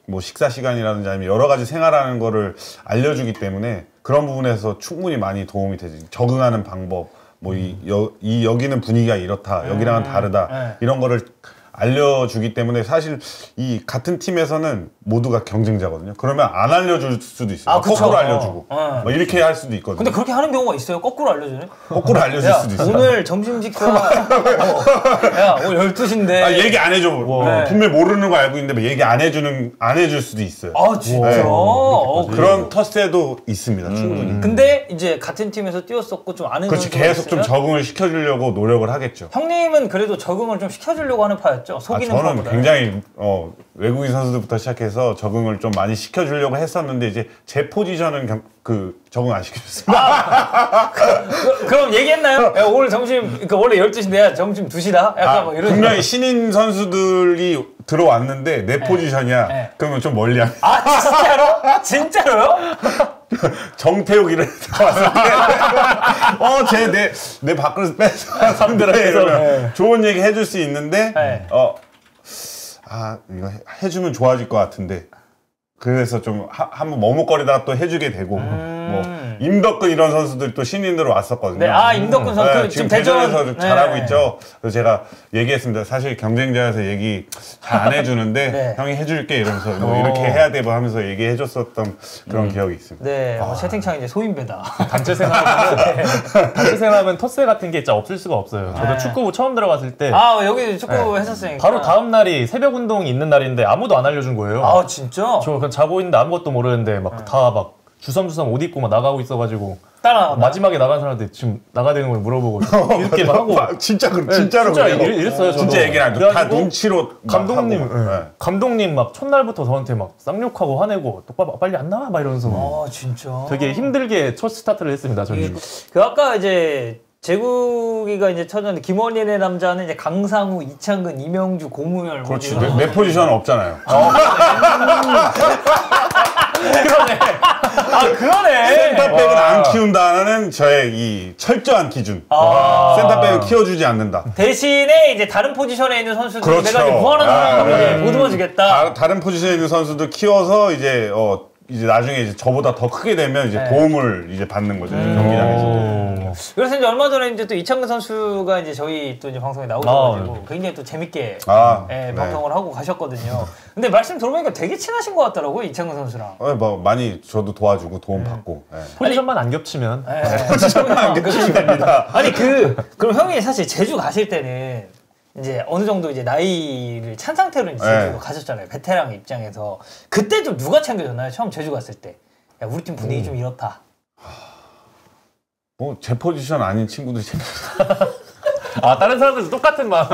뭐 식사 시간이라든지 아니면 여러 가지 생활하는 거를 알려주기 때문에 그런 부분에서 충분히 많이 도움이 되지. 적응하는 방법, 뭐 여기는 분위기가 이렇다, 여기랑은 다르다 네. 이런 거를 알려주기 때문에 사실 이 같은 팀에서는 모두가 경쟁자거든요. 그러면 안 알려줄 수도 있어요. 그쵸. 거꾸로 알려주고 어. 뭐 이렇게 할 수도 있거든요. 근데 그렇게 하는 경우가 있어요. 거꾸로 알려주네. 거꾸로 알려줄 야, 수도 있어요. 오늘 점심 식사 야 오늘 12시인데 얘기 안 해줘. 네. 분명 모르는 거 알고 있는데 뭐 얘기 안 해줄 수도 있어요. 아 진짜? 네. 그래요? 그런 텃세도 있습니다. 충분히. 근데 이제 같은 팀에서 뛰었었고 좀 아는 그렇지. 선수가 계속 좀 있으면 적응을 시켜주려고 노력을 하겠죠. 형님은 그래도 적응을 좀 시켜주려고 하는 파였죠? 속이는 저는 파보다. 굉장히 외국인 선수들부터 시작해서 적응을 좀 많이 시켜주려고 했었는데 이제 제 포지션은 적응 안 시켜줬습니다. 그럼 얘기했나요? 야, 오늘 점심 그러니까 원래 12시인데 야, 점심 2시다? 약간 뭐 이런 분명히 신인 선수들이 들어왔는데 내 포지션이야. 네. 그러면 좀 멀리 하는. 아 진짜로? 진짜로요? 정태욱 이런 쟤 내 밖으로 뺏어 사람들한테 이러면 좋은 얘기 해줄 수 있는데 네. 이거 해주면 좋아질 것 같은데 그래서 좀 한번 머뭇거리다가 또 해주게 되고 뭐 임덕근 이런 선수들 또 신인으로 왔었거든요. 네, 임덕근 선수 네, 지금 대전에서 좀 네. 잘하고 있죠. 그래서 제가 얘기했습니다. 사실 경쟁자여서 얘기 잘 안 해주는데 네. 형이 해줄게 이러면서 뭐 이렇게 해야 돼 뭐 하면서 얘기해줬었던 그런 기억이 있습니다. 네, 채팅창 이제 소인배다. 단체 생활하면 텃세 같은 게 진짜 없을 수가 없어요. 저도 네. 축구부 처음 들어갔을 때 여기 축구 했었으니까. 바로 다음 날이 새벽 운동이 있는 날인데 아무도 안 알려준 거예요. 진짜? 저 그냥 자고 있는데 아무것도 모르는데 막 다 막 주섬주섬 옷 입고 막 나가고 있어가지고 따라 마지막에 나간 사람한테 지금 나가야 되는 걸 물어보고 이렇게 막 하고 진짜로 진짜 그래요. 이랬어요. 저도. 진짜 얘기를 안 해. 다 그래가지고 눈치로 막 감독님, 하고. 네. 감독님 막 첫날부터 저한테 막 쌍욕하고 화내고 똑바로 빨리 안 나와 막 이러면서 진짜. 되게 힘들게 첫 스타트를 했습니다. 저는. 아까 이제 제국이가 이제 쳐졌는데 김원인의 남자는 이제 강상우, 이창근, 이명주, 고무열. 그렇지. 내 포지션은 없잖아요. 그러네. 그러네. 센터백은 안 키운다는 저의 이 철저한 기준. 센터백은 키워주지 않는다. 대신에 이제 다른 포지션에 있는 선수들 그렇죠. 내가 이제 무한한 선수를 보듬어주겠다. 다른 포지션에 있는 선수들 키워서 이제 나중에 이제 저보다 더 크게 되면 이제 도움을 이제 받는 거죠. 경기장에서. 그래서 이제 얼마 전에 이제 또 이창근 선수가 이제 저희 또 이제 방송에 나오셔가지고 굉장히 또 재밌게 방송을 하고 가셨거든요. 근데 말씀 들어보니까 되게 친하신 것 같더라고요, 이창근 선수랑. 뭐 많이 저도 도와주고 도움 받고. 포지션만 안 겹치면 포지션만 안 겹치면 됩니다. 아니 그럼 형이 사실 제주 가실 때는 이제 어느 정도 이제 나이를 찬 상태로 이제 제주로 가셨잖아요. 베테랑 입장에서 그때 좀 누가 챙겨줬나요? 처음 제주 갔을 때. 야 우리 팀 분위기 좀 이렇다. 뭐 제 포지션 아닌 친구들이 챙겨줬어요. 다른 사람들도 똑같은 마음.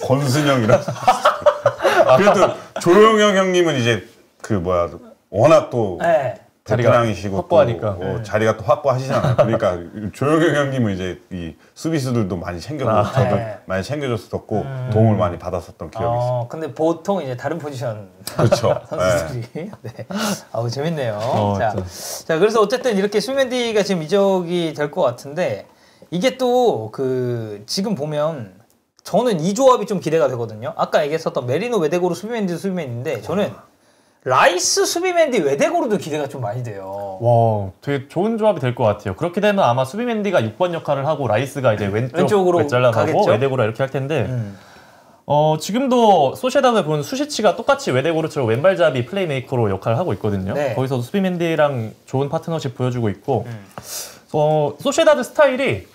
권순영이랑. 그래도 조용영 형님은 이제 워낙 또 베테랑이시고 확보하니까 자리가 또 확보하시잖아요. 그러니까 조용영 형님은 이제 이 수비수들도 많이 챙겨주고 저도 많이 챙겨줬었고 도움을 많이 받았었던 기억이 있어요. 근데 보통 이제 다른 포지션 그렇죠. 선수들이 재밌네요. 자 그래서 어쨌든 이렇게 수비맨디가 지금 이적이 될 것 같은데 이게 또 지금 보면 저는 이 조합이 좀 기대가 되거든요. 아까 얘기했었던 메리노 웨데고르 수비맨디 수비맨인데 저는 라이스 수비맨디 웨데고르도 기대가 좀 많이 돼요. 와, 되게 좋은 조합이 될 것 같아요. 그렇게 되면 아마 수비맨디가 6번 역할을 하고 라이스가 이제 왼쪽으로 잘라가고 웨데고르가 이렇게 할 텐데 지금도 소시에다드에 보면 수시치가 똑같이 웨데고르처럼 왼발잡이 플레이메이커로 역할을 하고 있거든요. 거기서 수비맨디랑 좋은 파트너십 보여주고 있고 소시에다드 스타일이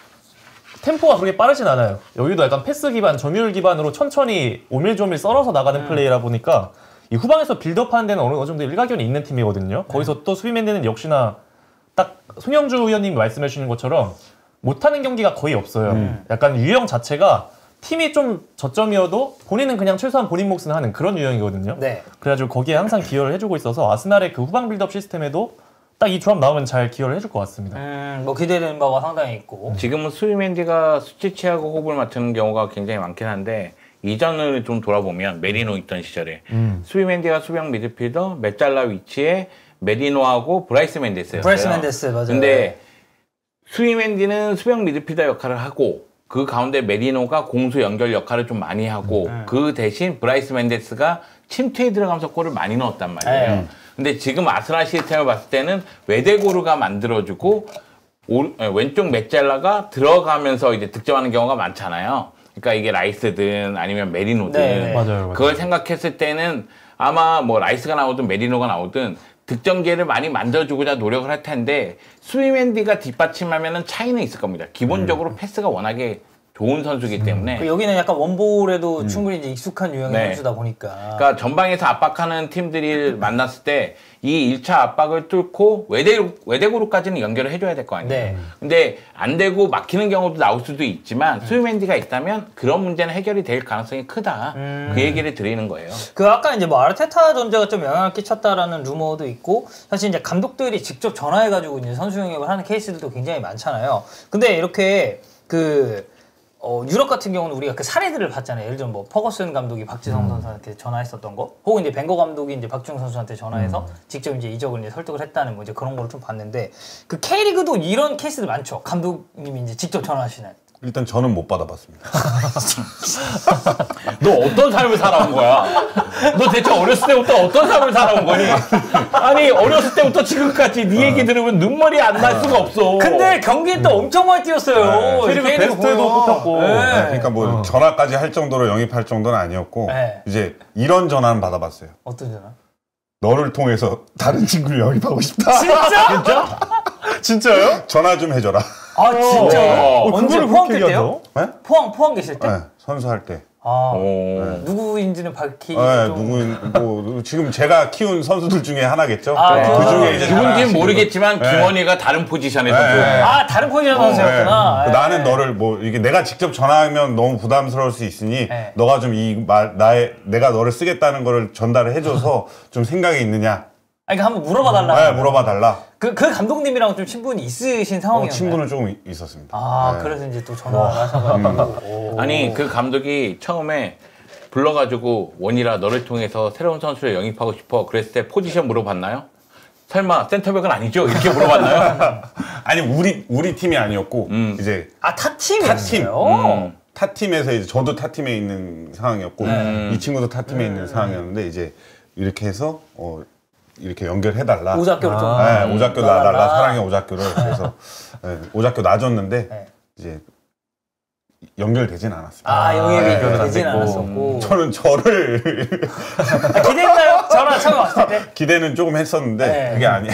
템포가 그렇게 빠르진 않아요. 여기도 약간 패스 기반, 점유율 기반으로 천천히 오밀조밀 썰어서 나가는 플레이라 보니까 이 후방에서 빌드업하는 데는 어느 정도 일가견이 있는 팀이거든요. 거기서 또 수비맨디는 역시나 송영주 의원님이 말씀해 주시는 것처럼 못하는 경기가 거의 없어요. 약간 유형 자체가 팀이 좀 저점이어도 본인은 그냥 최소한 본인 몫은 하는 그런 유형이거든요. 네. 그래가지고 거기에 항상 기여를 해주고 있어서 아스날의 그 후방 빌드업 시스템에도 딱 이 조합 나오면 잘 기여를 해줄 것 같습니다. 뭐 기대되는 바가 상당히 있고. 지금은 수비맨디가 수치치하고 호흡을 맞추는 경우가 굉장히 많긴 한데 이전을 좀 돌아보면 메리노 있던 시절에 수비맨디가 수비형 미드필더, 메짤라 위치에 메리노하고 브라이스 맨데스였어요. 브라이스 맨데스 맞아요. 근데 수비맨디는 수비형 미드필더 역할을 하고 그 가운데 메리노가 공수 연결 역할을 좀 많이 하고 그 대신 브라이스 맨데스가 침투에 들어가면서 골을 많이 넣었단 말이에요. 근데 지금 아스날 시스템을 봤을 때는 외대고르가 만들어주고 왼쪽 메짤라가 들어가면서 이제 득점하는 경우가 많잖아요. 그러니까 이게 라이스든 아니면 메리노든 네. 맞아요. 그걸 생각했을 때는 아마 뭐 라이스가 나오든 메리노가 나오든 득점계를 많이 만들어주고자 노력을 할 텐데 수비맨디가 뒷받침하면은 차이는 있을 겁니다. 기본적으로 패스가 워낙에 좋은 선수이기 때문에 여기는 약간 원볼에도 충분히 이제 익숙한 유형의 네. 선수다 보니까. 그러니까 전방에서 압박하는 팀들이 만났을 때 이 1차 압박을 뚫고 외대고루까지는 연결을 해줘야 될 거 아니에요. 네. 근데 안 되고 막히는 경우도 나올 수도 있지만 수비맨디가 있다면 그런 문제는 해결이 될 가능성이 크다. 그 얘기를 드리는 거예요. 그 아까 이제 뭐 아르테타 전제가 좀 영향을 끼쳤다라는 루머도 있고 사실 이제 감독들이 직접 전화해가지고 이제 선수 영입을 하는 케이스들도 굉장히 많잖아요. 근데 이렇게 유럽 같은 경우는 우리가 그 사례들을 봤잖아요. 예를 들면 뭐 퍼거슨 감독이 박지성 선수한테 전화했었던 거, 혹은 이제 벵거 감독이 이제 박주영 선수한테 전화해서 직접 이제 이적을 이제 설득을 했다는 뭐 이제 그런 거를 좀 봤는데 그 K리그도 이런 케이스들 많죠. 감독님이 이제 직접 전화하시는. 일단 저는 못 받아봤습니다. 너 어떤 삶을 살아온 거야? 너 대체 어렸을 때부터 어떤 삶을 살아온 거니? 아니 어렸을 때부터 지금까지 네 얘기 들으면 눈물이 안 날 수가 없어. 근데 경기에 또 엄청 많이 뛰었어요. K리그 K리그 베스트도 보면. 뽑혔고. 네. 그러니까 뭐 전화까지 할 정도로 영입할 정도는 아니었고 네. 이제 이런 전화는 받아봤어요. 어떤 전화? 너를 통해서 다른 친구를 영입하고 싶다. 진짜? 진짜요? 전화 좀 해줘라. 아 진짜? 오. 언제 그거를 포항 그렇게 때요? 네? 포항 계실 때? 네, 선수할 때. 아 오. 누구인지는 밝히기 네, 좀. 뭐 지금 제가 키운 선수들 중에 하나겠죠. 아, 그 중에 이제 누군지는 하나 모르겠지만 네. 김원희가 다른 포지션에서 네. 좀 아 다른 포지션 선수였구나. 네. 예. 나는 너를 뭐 이게 내가 직접 전화하면 너무 부담스러울 수 있으니 네. 너가 좀 내가 너를 쓰겠다는 거를 전달을 해줘서 좀 생각이 있느냐. 아니, 그러니까 한번 물어봐달라. 네, 물어봐 달라. 그 감독님이랑 좀 친분이 있으신 상황이었나요? 친분은 조금 있었습니다. 아 네. 그래서 이제 또 전화를 하셔가지고. 오. 아니 그 감독이 처음에 불러가지고 원희라 너를 통해서 새로운 선수를 영입하고 싶어 그랬을 때 포지션 물어봤나요? 설마 센터백은 아니죠? 이렇게 물어봤나요? 아니 우리 팀이 아니었고 이제 타 팀이었어요? 타 팀에서 이제 저도 타 팀에 있는 상황이었고 이 친구도 타 팀에 있는 상황이었는데 이제 이렇게 해서 이렇게 연결해달라. 오작교를 좀. 네, 오작교 놔달라. 놔달라. 사랑의 오작교를. 그래서 네, 오작교 놔줬는데 네. 이제 연결되진 않았습니다. 아 영입이 네, 되진 안 됐고. 않았었고. 저는 저를 기대했나요? 전화 처음 왔을 때? 기대는 조금 했었는데 네. 그게 아니야.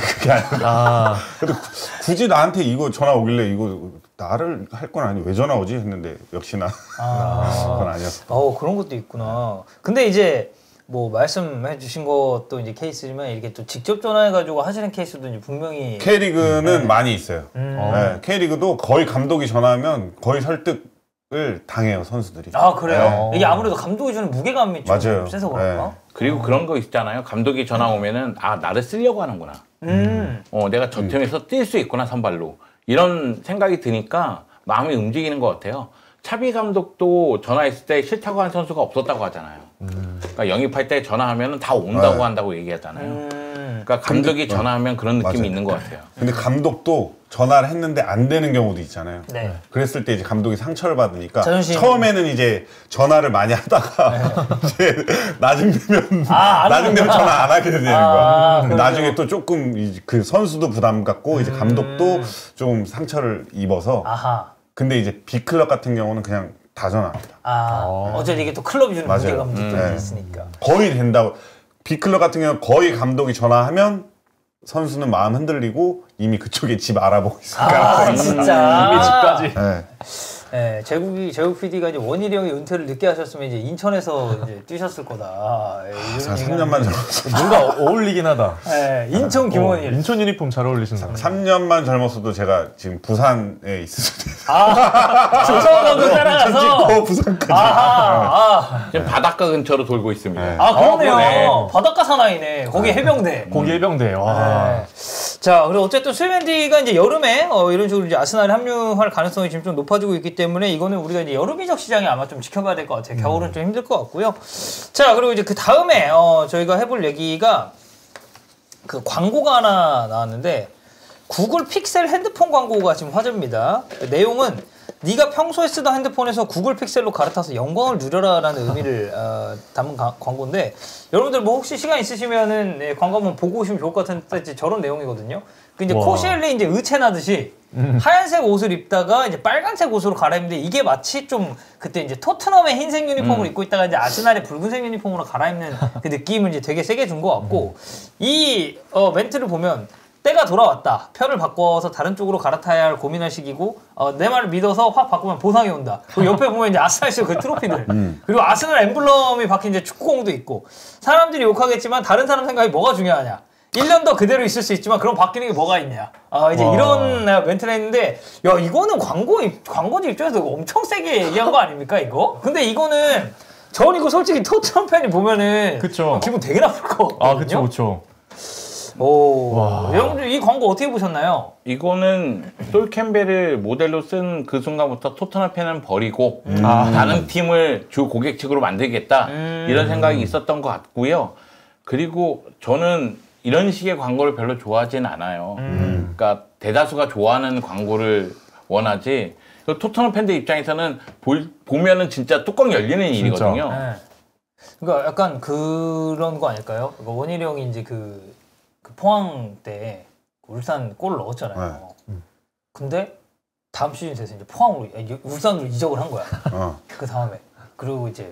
아, 그래도 굳이 나한테 이거 전화 오길래 이거 나를 할 건 아니 왜 전화 오지 했는데 역시나 그건 아니었어. 그런 것도 있구나. 근데 이제 뭐 말씀해 주신 것도 이제 케이스지만 이렇게 또 직접 전화해가지고 하시는 케이스도 이제 분명히. K리그는 많이 있어요. 네, K리그도 거의 감독이 전화하면 거의 설득을 당해요 선수들이. 아 그래요? 네. 이게 아무래도 감독이 주는 무게감이 좀 맞아요. 세서 그런가? 그리고 그런 거 있잖아요. 감독이 전화 오면은 아 나를 쓰려고 하는구나. 내가 저 팀에서 뛸 수 있구나 선발로. 이런 생각이 드니까 마음이 움직이는 것 같아요. 차비 감독도 전화했을 때 싫다고 한 선수가 없었다고 하잖아요. 그러니까 영입할 때 전화하면은 다 온다고 네. 한다고 얘기하잖아요. 그러니까 감독이 전화하면 그런 느낌이 맞아요. 있는 것 같아요. 근데 감독도 전화를 했는데 안 되는 경우도 있잖아요. 네. 그랬을 때 이제 감독이 상처를 받으니까 자존심. 처음에는 이제 전화를 많이 하다가 이제 나중 되면 나중 되면 전화 안 하게 되는 거야. 나중에 또 조금 그 선수도 부담 갖고 이제 감독도 좀 상처를 입어서. 아하. 근데 이제 B클럽 같은 경우는 그냥 다 전화합니다. 어쨌든 이게 또 클럽이 주는 맞아요. 무게감도 또 네. 있으니까. 거의 된다고. B클럽 같은 경우는 거의 감독이 전화하면 선수는 마음 흔들리고 이미 그쪽에 집 알아보고 있으니까. 진짜. 이미 집까지. 네. 네, 제국 PD가 이제 원일이 형이 은퇴를 늦게 하셨으면 이제 인천에서 이제 뛰셨을 거다. 예, 이런 3년만 젊었어. 뭔가 어울리긴 하다. 네, 인천 김원일. 인천 유니폼 잘 어울리신다. 3년만 젊었어도 제가 지금 부산에 있을 수도 있어요. 조성호 감독 따라가서. 부산까지. 지금 바닷가 근처로 돌고 있습니다. 네. 그러네요. 그러네. 바닷가 사나이네. 거기 해병대. 거기 해병대. 와. 네. 자, 그리고 어쨌든 수비맨디가 이제 여름에 이런 식으로 이제 아스날에 합류할 가능성이 지금 좀 높아지고 있기 때문에 이거는 우리가 이제 여름 이적 시장에 아마 좀 지켜봐야 될 것 같아요. 겨울은 좀 힘들 것 같고요. 자, 그리고 이제 그 다음에 저희가 해볼 얘기가 그 광고가 하나 나왔는데 구글 픽셀 핸드폰 광고가 지금 화제입니다. 그 내용은 네가 평소에 쓰던 핸드폰에서 구글 픽셀로 갈아타서 영광을 누려라라는 의미를 담은 광고인데 여러분들 뭐 혹시 시간 있으시면은 네, 광고 한번 보고 오시면 좋을 것 같은데 이제 저런 내용이거든요. 그 이제 코시엘리 이제 의체나듯이 하얀색 옷을 입다가 이제 빨간색 옷으로 갈아입는데 이게 마치 좀 그때 이제 토트넘의 흰색 유니폼을 입고 있다가 이제 아스날의 붉은색 유니폼으로 갈아입는 그 느낌을 이제 되게 세게 준 것 같고 이 멘트를 보면 때가 돌아왔다. 편을 바꿔서 다른 쪽으로 갈아타야 할 고민할 시기고 내 말을 믿어서 확 바꾸면 보상이 온다. 그리고 옆에 보면 이제 아스날식 그 트로피들 그리고 아스날 엠블럼이 박힌 이제 축구공도 있고 사람들이 욕하겠지만 다른 사람 생각이 뭐가 중요하냐. 1년 더 그대로 있을 수 있지만 그럼 바뀌는 게 뭐가 있냐. 이제 이런 멘트를 했는데 야 이거는 광고주 입장에서 엄청 세게 얘기한 거 아닙니까 이거? 근데 이거는 전 이거 솔직히 토트넘 팬이 보면은 그쵸. 기분 되게 나쁠 것 같거든요. 그쵸. 여러분들 이 광고 어떻게 보셨나요? 이거는 솔 캠벨을 모델로 쓴 그 순간부터 토트넘 팬은 버리고 다른 팀을 주 고객 측으로 만들겠다 이런 생각이 있었던 것 같고요. 그리고 저는 이런 식의 광고를 별로 좋아하지는 않아요. 그러니까 대다수가 좋아하는 광고를 원하지. 토트넘 팬들 입장에서는 보면은 진짜 뚜껑 열리는 일이거든요. 네. 그러니까 약간 그런 거 아닐까요? 그러니까 원일이 형이 이제 그 포항 때 울산 골을 넣었잖아요. 근데 다음 시즌 돼서 이제 포항으로 울산으로 이적을 한 거야. 그 다음에 그리고 이제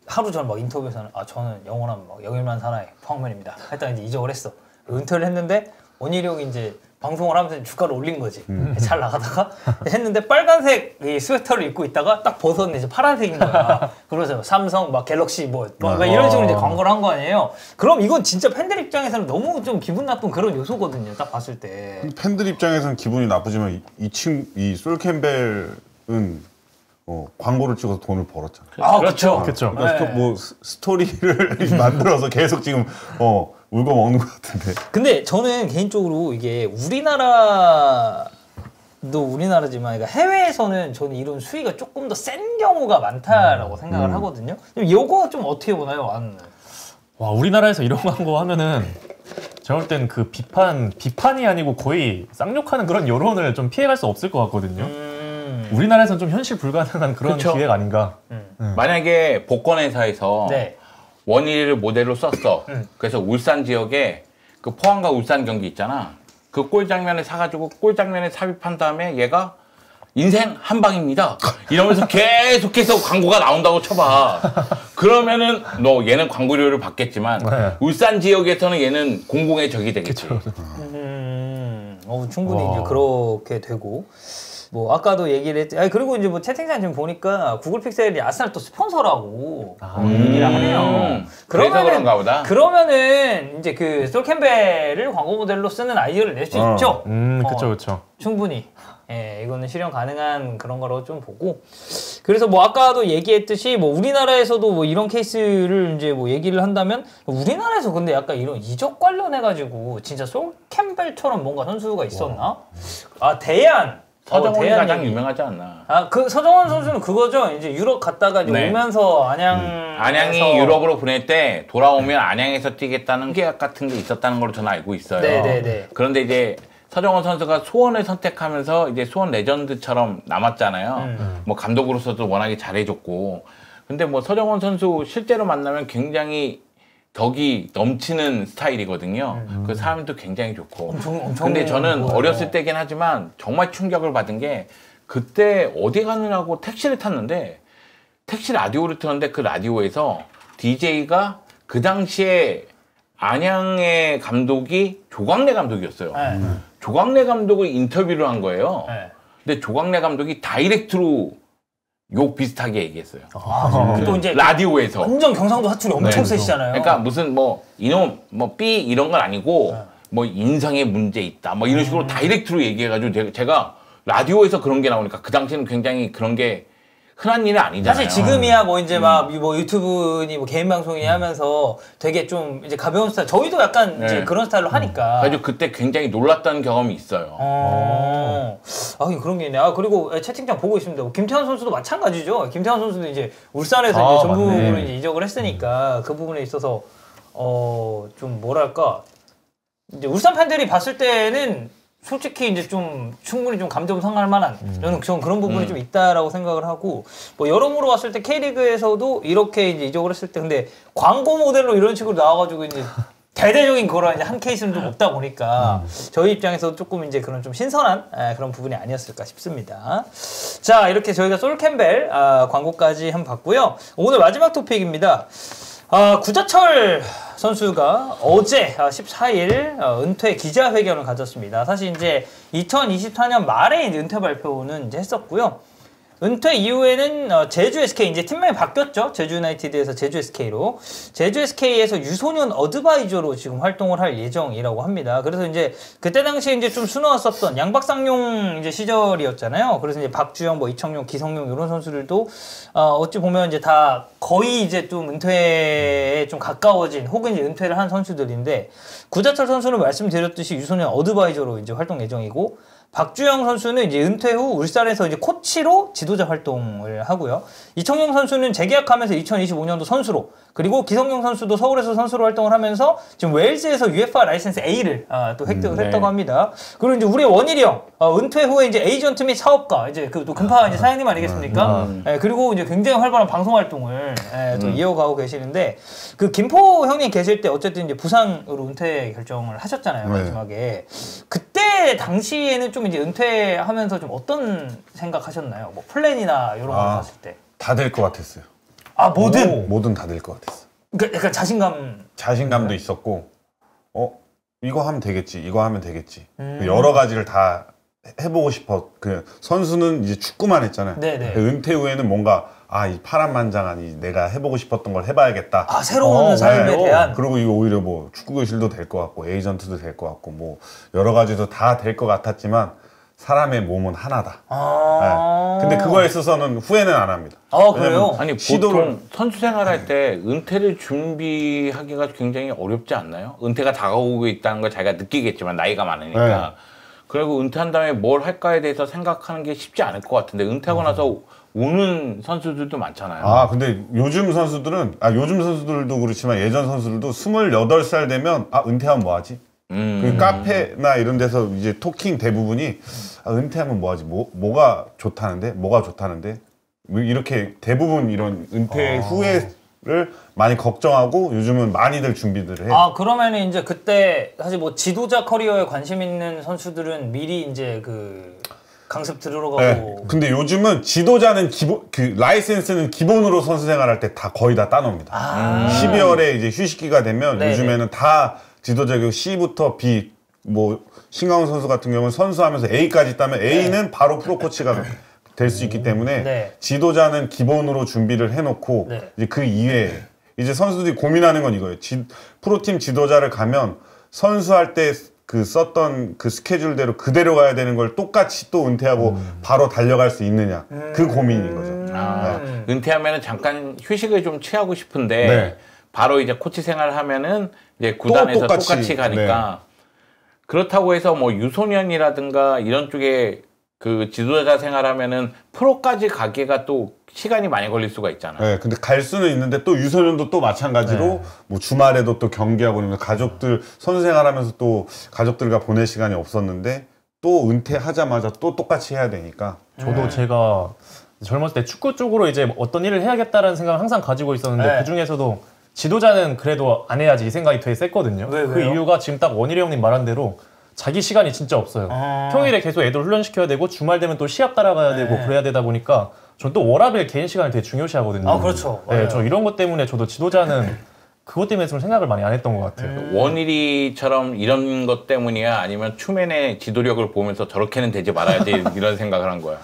하루 전 막 인터뷰에서는 저는 영원한 막 영일만 사나이 포항맨입니다. 했다가 이제 이적을 했어. 은퇴를 했는데 원일이 형이 이제 방송을 하면서 주가를 올린 거지. 잘 나가다가 했는데 빨간색 이 스웨터를 입고 있다가 딱 벗었는데 이제 파란색인 거야. 그래서 삼성 막 갤럭시 뭐 이런 식으로 이제 광고를 한 거 아니에요. 그럼 이건 진짜 팬들 입장에서는 너무 좀 기분 나쁜 그런 요소거든요. 딱 봤을 때. 팬들 입장에서는 기분이 나쁘지만 이 솔 캠벨은 광고를 찍어서 돈을 벌었잖아요. 그렇죠. 그러니까 뭐 스토리를 만들어서 계속 지금 울고 먹는 것 같은데. 근데 저는 개인적으로 이게 우리나라지만 그러니까 해외에서는 저는 이런 수위가 조금 더 센 경우가 많다라고 생각을 하거든요. 이거 좀 어떻게 보나요, 안은? 와 우리나라에서 이런 광고 하면은 제가 볼 땐 그 비판이 아니고 거의 쌍욕하는 그런 여론을 좀 피해갈 수 없을 것 같거든요. 우리나라에서는 좀 현실 불가능한 그런 그쵸. 기회가 아닌가. 만약에 복권회사에서 네. 원일을 모델로 썼어. 그래서 울산 지역에 그 포항과 울산 경기 있잖아. 그 골 장면을 사가지고 골 장면에 삽입한 다음에 얘가 인생 한 방입니다. 이러면서 계속해서 광고가 나온다고 쳐봐. 그러면은 얘는 광고료를 받겠지만 울산 지역에서는 얘는 공공의 적이 되겠지. 충분히 이제 그렇게 되고. 뭐 아까도 얘기를 했지. 그리고 이제 뭐 채팅창 지금 보니까 구글 픽셀이 아스날 또 스폰서라고 얘기를 하네요. 그래서 그런가 보다. 그러면은 이제 그 솔 캠벨을 광고 모델로 쓰는 아이디어를 낼 수 있죠. 그쵸. 충분히. 이거는 실현 가능한 그런 거라고 좀 보고. 그래서 뭐 아까도 얘기했듯이 뭐 우리나라에서도 뭐 이런 케이스를 이제 뭐 얘기를 한다면 우리나라에서 근데 약간 이런 이적 관련해가지고 진짜 솔 캠벨처럼 뭔가 선수가 있었나? 대안. 서정원이 가장 유명하지 않나? 그 서정원 선수는 그거죠. 이제 유럽 갔다가 이제 오면서 안양이 유럽으로 보낼 때 돌아오면 안양에서 뛰겠다는 계약 같은 게 있었다는 걸로 저는 알고 있어요. 네네네. 그런데 이제 서정원 선수가 수원을 선택하면서 이제 수원 레전드처럼 남았잖아요. 뭐 감독으로서도 워낙에 잘해줬고. 근데 뭐 서정원 선수 실제로 만나면 굉장히 덕이 넘치는 스타일이거든요. 그 사람도 굉장히 좋고. 엄청 근데 저는 좋아요. 어렸을 때긴 하지만 정말 충격을 받은 게 그때 어디 가느냐고 택시를 탔는데 택시 라디오를 틀었는데 그 라디오에서 DJ가 그 당시에 안양의 감독이 조광래 감독이었어요. 조광래 감독을 인터뷰를 한 거예요. 근데 조광래 감독이 다이렉트로 욕 비슷하게 얘기했어요. 또 이제 라디오에서. 완전 경상도 사투리 엄청 세시잖아요. 그러니까 무슨 뭐 이놈 뭐 삐 이런 건 아니고 네. 뭐 인성에 문제 있다 뭐 이런 식으로 다이렉트로 얘기해가지고 제가 라디오에서 그런 게 나오니까 그 당시에는 굉장히 그런 게 흔한 일은 아니잖아요. 사실 지금이야 뭐 이제 막 뭐 유튜브니 뭐 개인 방송이 하면서 되게 좀 이제 가벼운 스타일. 저희도 약간 이제 그런 스타일로 하니까. 그래가지고 그때 굉장히 놀랐던 경험이 있어요. 그런 게 있네. 그리고 채팅창 보고 있습니다. 뭐 김태환 선수도 마찬가지죠. 김태환 선수도 이제 울산에서 이제 전북으로 이제 이적을 했으니까 그 부분에 있어서 좀 뭐랄까 이제 울산 팬들이 봤을 때는 솔직히 이제 좀 충분히 좀 감정 상할 만한 저는 그런 부분이 좀 있다라고 생각을 하고 뭐 여러모로 봤을 때 K리그에서도 이렇게 이제 이적을 했을 때 근데 광고 모델로 이런 식으로 나와가지고 이제 대대적인 그런 이제 한 케이스는 좀 없다 보니까 저희 입장에서 조금 이제 그런 좀 신선한 그런 부분이 아니었을까 싶습니다. 자 이렇게 저희가 솔 캠벨 광고까지 한번 봤고요. 오늘 마지막 토픽입니다. 구자철 선수가 어제 14일 은퇴 기자회견을 가졌습니다. 사실 이제 2024년 말에 이제 은퇴 발표는 이제 했었고요. 은퇴 이후에는 제주 SK 이제 팀명이 바뀌었죠. 제주 유나이티드에서 제주 SK로 제주 SK에서 유소년 어드바이저로 지금 활동을 할 예정이라고 합니다. 그래서 이제 그때 당시에 이제 좀 수놓았었던 양박상용 이제 시절이었잖아요. 그래서 이제 박주영, 뭐 이청용, 기성용 이런 선수들도 어찌 보면 이제 다 거의 이제 좀 은퇴에 좀 가까워진 혹은 이제 은퇴를 한 선수들인데 구자철 선수는 말씀드렸듯이 유소년 어드바이저로 이제 활동 예정이고. 박주영 선수는 이제 은퇴 후 울산에서 이제 코치로 지도자 활동을 하고요. 이청용 선수는 재계약하면서 2025년도 선수로 그리고 기성용 선수도 서울에서 선수로 활동을 하면서 지금 웨일즈에서 UEFA 라이센스 A를 또 획득을 했다고 합니다. 그리고 이제 우리 원일이 형 은퇴 후에 이제 에이전트 및 사업가 이제 그 또 금파 이제 사장님 아니겠습니까? 그리고 이제 굉장히 활발한 방송 활동을 또 이어가고 계시는데 그 김포 형님 계실 때 어쨌든 이제 부상으로 은퇴 결정을 하셨잖아요. 마지막에 그때 당시에는 좀 이제 은퇴하면서 좀 어떤 생각하셨나요? 뭐 플랜이나 이런 거 봤을 때 다 될 것 같았어요. 뭐든 다 될 것 같았어. 그러니까 약간 자신감도 있었고, 이거 하면 되겠지, 이거 하면 되겠지. 여러 가지를 다 해보고 싶어. 그 선수는 이제 축구만 했잖아요. 네네. 은퇴 후에는 뭔가 이 파란만장한 내가 해보고 싶었던 걸 해봐야겠다. 새로운 삶에 대한. 그리고 이거 오히려 뭐 축구교실도 될 것 같고 에이전트도 될 것 같고 뭐 여러 가지도 다 될 것 같았지만 사람의 몸은 하나다. 근데 그거에 있어서는 후회는 안 합니다. 그래요? 아니 보통 선수 생활할 때 은퇴를 준비하기가 굉장히 어렵지 않나요? 은퇴가 다가오고 있다는 걸 자기가 느끼겠지만 나이가 많으니까. 그리고 은퇴한 다음에 뭘 할까에 대해서 생각하는 게 쉽지 않을 것 같은데 은퇴하고 나서 우는 선수들도 많잖아요. 근데 요즘 선수들은 요즘 선수들도 그렇지만 예전 선수들도 28살 되면 은퇴하면 뭐 하지? 그 카페나 이런 데서 이제 토킹 대부분이 은퇴하면 뭐 하지? 뭐가 좋다는데? 뭐가 좋다는데? 이렇게 대부분 이런 은퇴 후회를 많이 걱정하고 요즘은 많이들 준비들을 해요. 그러면은 이제 그때 사실 뭐 지도자 커리어에 관심 있는 선수들은 미리 이제 그 강습 들어가고. 근데 요즘은 지도자는 라이센스는 기본으로 선수 생활할 때 다 거의 다 따놉니다. 12월에 이제 휴식기가 되면 요즘에는 다 지도자 교육 C부터 B, 뭐 신강훈 선수 같은 경우는 선수하면서 A까지 따면 A는 바로 프로코치가 될 수 있기 때문에 지도자는 기본으로 준비를 해놓고 이제 그 이외에 이제 선수들이 고민하는 건 이거예요. 프로팀 지도자를 가면 선수할 때 그 썼던 그 스케줄대로 그대로 가야 되는 걸 똑같이 또 은퇴하고 바로 달려갈 수 있느냐 그 고민인 거죠. 은퇴하면은 잠깐 휴식을 좀 취하고 싶은데 바로 이제 코치 생활을 하면은 이제 구단에서 똑같이 가니까 그렇다고 해서 뭐 유소년이라든가 이런 쪽에 그 지도자 생활하면은 프로까지 가기가 또 시간이 많이 걸릴 수가 있잖아요. 근데 갈 수는 있는데 또 유소년도 또 마찬가지로 뭐 주말에도 또 경기하고 이러면 가족들 선수 생활하면서 또 가족들과 보낼 시간이 없었는데 또 은퇴하자마자 또 똑같이 해야 되니까. 저도 제가 젊었을 때 축구 쪽으로 이제 어떤 일을 해야겠다라는 생각을 항상 가지고 있었는데 그 중에서도 지도자는 그래도 안 해야지 이 생각이 되게 셌거든요. 그 이유가 지금 딱 원일이 형님 말한 대로 자기 시간이 진짜 없어요. 평일에 계속 애들 훈련시켜야 되고 주말 되면 또 시합 따라가야 되고 그래야 되다 보니까 전 또 워라밸 개인 시간을 되게 중요시 하거든요. 그렇죠. 저 이런 것 때문에 저도 지도자는 그것 때문에 좀 생각을 많이 안 했던 것 같아요. 원일이처럼 이런 것 때문이야? 아니면 추맨의 지도력을 보면서 저렇게는 되지 말아야지 이런 생각을 한 거야?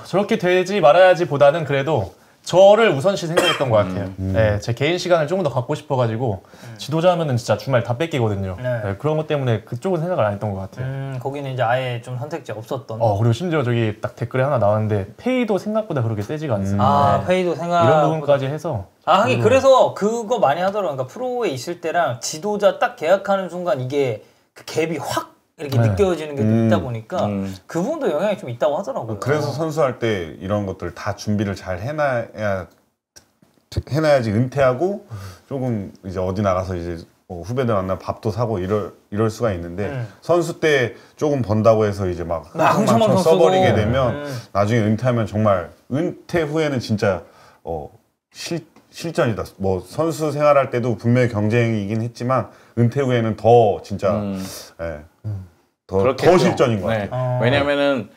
저렇게 되지 말아야지 보다는 그래도 저를 우선시 생각했던 것 같아요. 네, 제 개인 시간을 조금 더 갖고 싶어가지고 지도자면은 진짜 주말 다 뺏기거든요. 네. 네, 그런 것 때문에 그쪽은 생각을 안 했던 것 같아요. 거기는 이제 아예 좀 선택지 없었던. 그리고 심지어 저기 딱 댓글에 하나 나왔는데 페이도 생각보다 그렇게 세지가 않습니다. 아, 페이도 생각. 이런 부분까지 해서 하긴 그래서 그거 많이 하더라고요. 그러니까 프로에 있을 때랑 지도자 딱 계약하는 순간 이게 그 갭이 확 이렇게 네. 느껴지는 게 있다 보니까 그 부분도 영향이 좀 있다고 하더라고요. 그래서 선수할 때 이런 것들 다 준비를 잘 해놔야지 은퇴하고 조금 이제 어디 나가서 이제 후배들 만나 밥도 사고 이럴 수가 있는데 선수 때 조금 번다고 해서 이제 막 흥청망청 써버리게 되면 나중에 은퇴하면 정말 은퇴 후에는 진짜 실전이다. 뭐 선수 생활할 때도 분명히 경쟁이긴 했지만 은퇴 후에는 더 진짜 더 실전인 것 같아요. 왜냐면은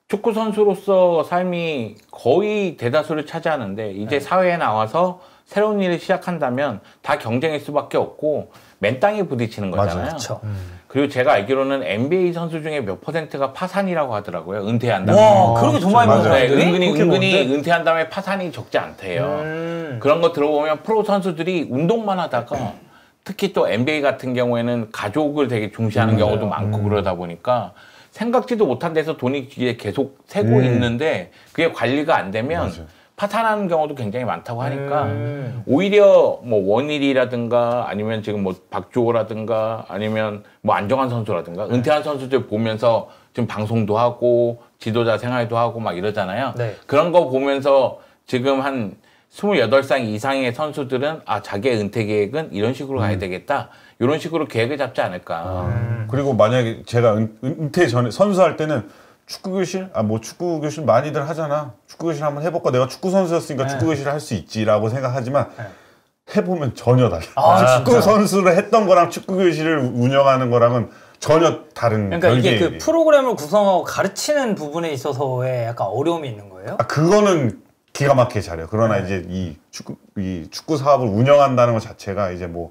축구 선수로서 삶이 거의 대다수를 차지하는데 이제 사회에 나와서 새로운 일을 시작한다면 다 경쟁일 수밖에 없고 맨땅에 부딪히는 거잖아요. 그렇죠. 그리고 제가 알기로는 NBA 선수 중에 몇 %가 파산이라고 하더라고요. 은퇴한 다음에. 와, 그렇게 돈 많이 버는 네, 애들이? 은근히 은퇴한 다음에 파산이 적지 않대요. 그런 거 들어보면 프로 선수들이 운동만 하다가 특히 또 NBA 같은 경우에는 가족을 되게 중시하는 경우도 많고 그러다 보니까 생각지도 못한 데서 돈이 이제 계속 새고 있는데 그게 관리가 안 되면 파산하는 경우도 굉장히 많다고 하니까 오히려 뭐 원일이라든가 아니면 지금 뭐 박주호라든가 아니면 뭐 안정환 선수라든가 은퇴한 선수들 보면서 지금 방송도 하고 지도자 생활도 하고 막 이러잖아요. 네. 그런 거 보면서 지금 한 28살 이상의 선수들은 자기의 은퇴 계획은 이런 식으로 가야 되겠다. 이런 식으로 계획을 잡지 않을까. 그리고 만약에 제가 은퇴 전에 선수할 때는 축구교실? 뭐 축구교실 많이들 하잖아. 축구교실 한번 해볼까? 내가 축구 선수였으니까 축구교실을 할 수 있지라고 생각하지만 해보면 전혀 달라. 축구 선수를 했던 거랑 축구교실을 운영하는 거랑은 전혀 다른. 그러니까 이게 그 프로그램을 구성하고 가르치는 부분에 있어서의 약간 어려움이 있는 거예요? 그거는 기가 막히게 잘해요. 그러나 이제 이 축구 사업을 운영한다는 것 자체가 이제 뭐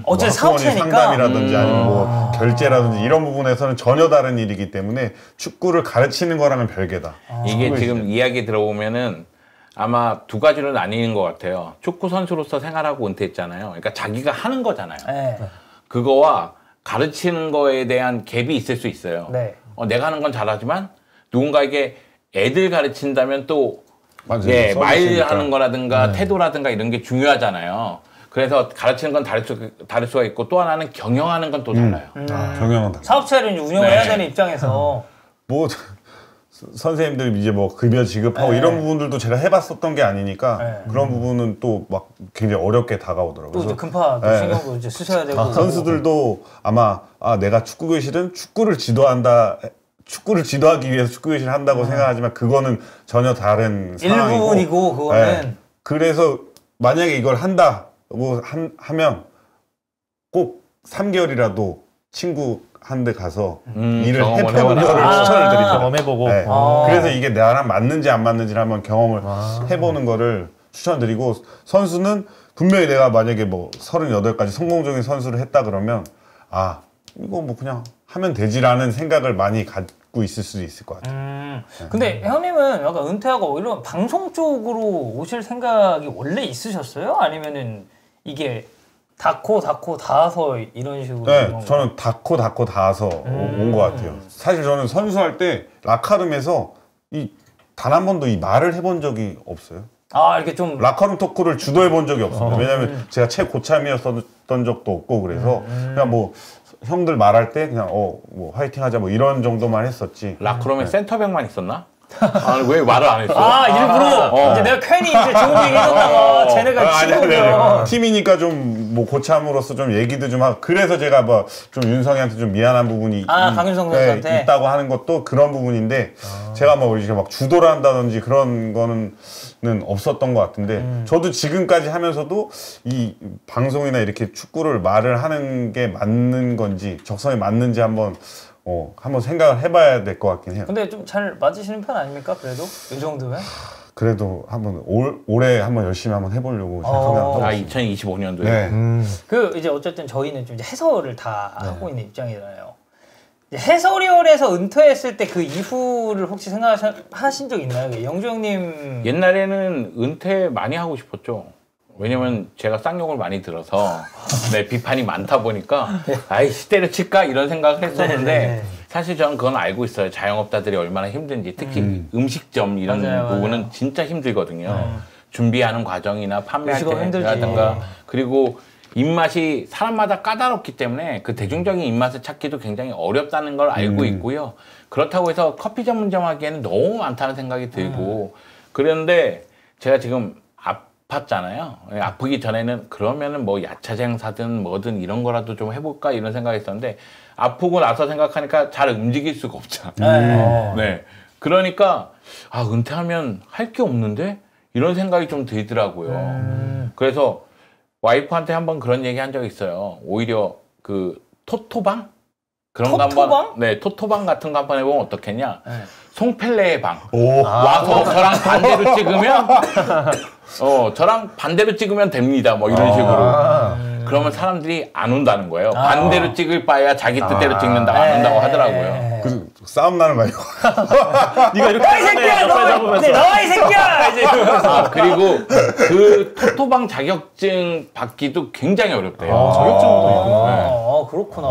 어쨌든 사업체니까 상담이라든지 아니면 뭐 결제라든지 이런 부분에서는 전혀 다른 일이기 때문에 축구를 가르치는 거랑은 별개다. 이게 지금 이야기 들어보면은 아마 두 가지로 나뉘는 것 같아요. 축구 선수로서 생활하고 은퇴했잖아요. 그러니까 자기가 하는 거잖아요. 네. 그거와 가르치는 거에 대한 갭이 있을 수 있어요. 네. 내가 하는 건 잘하지만 누군가에게 애들 가르친다면 또 맞아요. 말하는 거라든가 태도라든가 이런 게 중요하잖아요. 그래서 가르치는 건 다를 수가 있고 또 하나는 경영하는 건 또 달라요. 경영은 달라. 사업체를 이제 운영을 해야 되는 입장에서 뭐 선생님들 이제 뭐 급여 지급하고 이런 부분들도 제가 해봤었던 게 아니니까 그런 부분은 또 막 굉장히 어렵게 다가오더라고요. 또 이제 금파도 신경도 이제 쓰셔야 되고 선수들도 아마 내가 축구 교실은 축구를 지도하기 위해서 축구 교실을 한다고 생각하지만 그거는 전혀 다른 상황이고 일부분이고 그거는 그래서 만약에 이걸 한다고 하면 꼭 3개월이라도 친구한테 가서 일을 해보는 거를 추천을 드립니다. 경험해보고 네. 그래서 이게 나랑 맞는지 안 맞는지를 한번 경험을 해보는 거를 추천드리고 선수는 분명히 내가 만약에 뭐 38까지 성공적인 선수를 했다 그러면 이거 뭐 그냥 하면 되지라는 생각을 많이 갖고 있을 수도 있을 것 같아요. 근데 형님은 약간 은퇴하고 이런 방송 쪽으로 오실 생각이 원래 있으셨어요? 아니면은 이게 닿고 닿아서 이런 식으로 네, 저는 닿고 닿아서 온 것 같아요. 사실 저는 선수할 때 라카룸에서 단 한 번도 이 말을 해본 적이 없어요. 이렇게 좀 라카룸 토크를 주도해 본 적이 없습니다. 왜냐면 제가 최고참이었던 적도 없고 그래서 그냥 뭐 형들 말할 때 그냥 뭐 화이팅 하자 뭐 이런 정도만 했었지. 라크롬에 센터백만 있었나? 왜 말을 안 했어? 일부러 이제 내가 괜히 이제 좋은 얘기 해줬다가 쟤네가 치우면 팀이니까 좀 뭐 고참으로서 좀 얘기도 좀 하고 그래서 제가 뭐 좀 윤성이한테 좀 미안한 부분이 강윤성 선수한테 있다고 하는 것도 그런 부분인데 제가 뭐 이렇게 막 주도를 한다든지 그런 거는 없었던 것 같은데 저도 지금까지 하면서도 이 방송이나 이렇게 축구를 말을 하는 게 맞는 건지 적성에 맞는지 한번 생각을 해봐야 될 것 같긴 해요. 근데 좀 잘 맞으시는 편 아닙니까? 그래도 이 정도면? 그래도 한번 올해 한번 열심히 한번 해보려고 생각하고 아, 있습니다. 2025년도에. 네. 그 이제 어쨌든 저희는 좀 이제 해설을 다 하고 있는 입장이잖아요. 이제 해설위원에서 은퇴했을 때 그 이후를 혹시 생각하신 적 있나요? 영주 형님 옛날에는 은퇴 많이 하고 싶었죠. 왜냐면 제가 쌍욕을 많이 들어서 네, 비판이 많다 보니까 아이씨 때려칠까 이런 생각을 했었는데 네네. 사실 저는 그건 알고 있어요. 자영업자들이 얼마나 힘든지 특히 음식점 이런 맞아요, 부분은 맞아요. 진짜 힘들거든요. 준비하는 과정이나 판매할 음식은 힘들지. 때라든가 그리고 입맛이 사람마다 까다롭기 때문에 그 대중적인 입맛을 찾기도 굉장히 어렵다는 걸 알고 있고요. 그렇다고 해서 커피 전문점 하기에는 너무 많다는 생각이 들고 그런데 제가 지금 아팠잖아요. 아프기 전에는 그러면은 뭐 야차장 사든 뭐든 이런 거라도 좀 해볼까 이런 생각이 있었는데 아프고 나서 생각하니까 잘 움직일 수가 없잖아. 네. 그러니까 아 은퇴하면 할 게 없는데 이런 생각이 좀 들더라고요. 그래서 와이프한테 한번 그런 얘기 한 적이 있어요. 오히려 그 토토방? 그런 거 토토방? 한번 네, 토토방 같은 거 한번 해보면 어떻겠냐? 네. 송펠레의 방. 오. 와서 저랑 반대로 찍으면 저랑 반대로 찍으면 됩니다. 뭐 이런 식으로. 그러면 사람들이 안 온다는 거예요. 반대로 찍을 바에야 자기 뜻대로 찍는다 안 온다고 하더라고요. 그 싸움 나는 거 아니고 네가 이렇게 야이 새끼야! 나와 이 새끼야! 이제 이러면서. 아 그리고 그 토토방 자격증 받기도 굉장히 어렵대요. 자격증도 있구나. 그렇구나.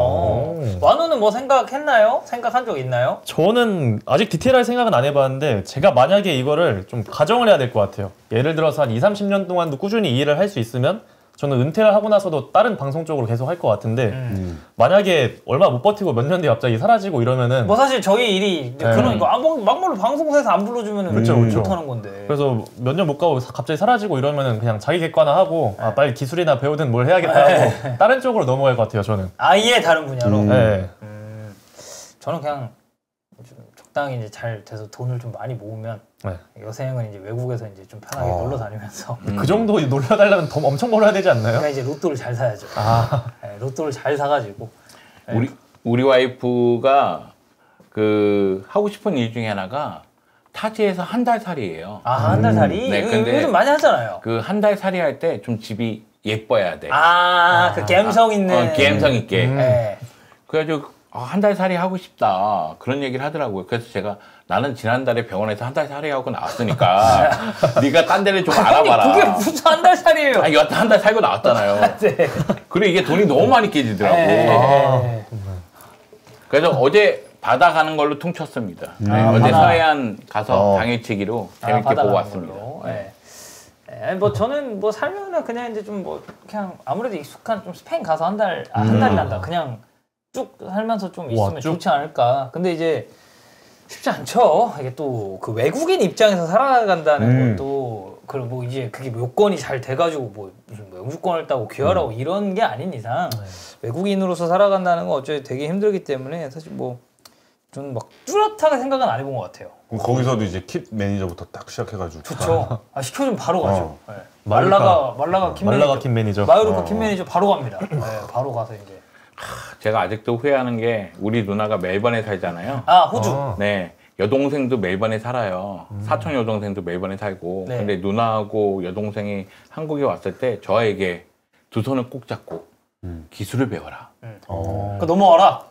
완우는 뭐 생각했나요? 생각한 적 있나요? 저는 아직 디테일할 생각은 안 해봤는데 제가 만약에 이거를 좀 가정을 해야 될 것 같아요. 예를 들어서 한 20-30년 동안도 꾸준히 이 일을 할 수 있으면 저는 은퇴를 하고 나서도 다른 방송 쪽으로 계속 할 것 같은데 만약에 얼마 못 버티고 몇 년 뒤에 갑자기 사라지고 이러면은 뭐 사실 저희 일이 그런 거 막말로 방송사에서 안 불러주면 그렇죠. 못하는 건데. 그래서 몇 년 못 가고 갑자기 사라지고 이러면은 그냥 자기 객관화하고 아 빨리 기술이나 배우든 뭘 해야겠다 하고 다른 쪽으로 넘어갈 것 같아요 저는. 아예 다른 분야로. 네. 저는 그냥 좀 적당히 이제 잘 돼서 돈을 좀 많이 모으면 네. 여생은 이제 외국에서 이제 좀 편하게 놀러 다니면서 그 정도 놀려달라면 더 엄청 벌어야 되지 않나요? 그러니까 이제 로또를 잘 사야죠. 네, 로또를 잘 사가지고 우리 와이프가 그 하고 싶은 일 중에 하나가 타지에서 한 달 살이에요. 한 달 살이 네, 근데 요즘 많이 하잖아요. 그 한 달 살이 할 때 좀 집이 예뻐야 돼. 그 감성 있는. 감성 있게. 네. 그래가지고 한 달 살이 하고 싶다 그런 얘기를 하더라고요. 그래서 제가 나는 지난달에 병원에서 한 달 살이 하고 나왔으니까 네가 딴 데를 좀 알아봐라. 그게 무슨 한 달 살이에요? 아니 여하튼 한 달 살고 나왔잖아요. 네. 그리고 이게 돈이 너무 많이 깨지더라고. 네. 그래서 어제 바다 가는 걸로 퉁쳤습니다. 네, 어제 바다. 서해안 가서 당일치기로 재밌게 바다 보고 가는 왔습니다. 걸로. 네. 뭐 저는 뭐 살면은 그냥 이제 좀 뭐 그냥 아무래도 익숙한 좀 스페인 가서 한 달이란다. 그냥 쭉 살면서 좀 있으면 쭉? 좋지 않을까. 근데 이제 쉽지 않죠. 이게 또 그 외국인 입장에서 살아간다는 것도 그리고 뭐 이제 그게 뭐 요건이 잘 돼가지고 뭐 무슨 뭐 영주권을 따고 귀화하고 이런 게 아닌 이상 외국인으로서 살아간다는 건 어쩌면 되게 힘들기 때문에 사실 뭐 저는 막 뚜렷하게 생각은 안 해본 것 같아요. 그럼 거기서도 이제 킵 매니저부터 딱 시작해가지고 좋죠. 시켜주면 바로 가죠. 네. 말라가 말라가 킴 매니저. 마요르카 킴 매니저 바로 갑니다. 네, 바로 가서 이제. 제가 아직도 후회하는 게 우리 누나가 멜번에 살잖아요. 호주. 네. 여동생도 멜번에 살아요. 사촌 여동생도 멜번에 살고. 네. 근데 누나하고 여동생이 한국에 왔을 때 저에게 두 손을 꼭 잡고 기술을 배워라. 그러니까 넘어와라.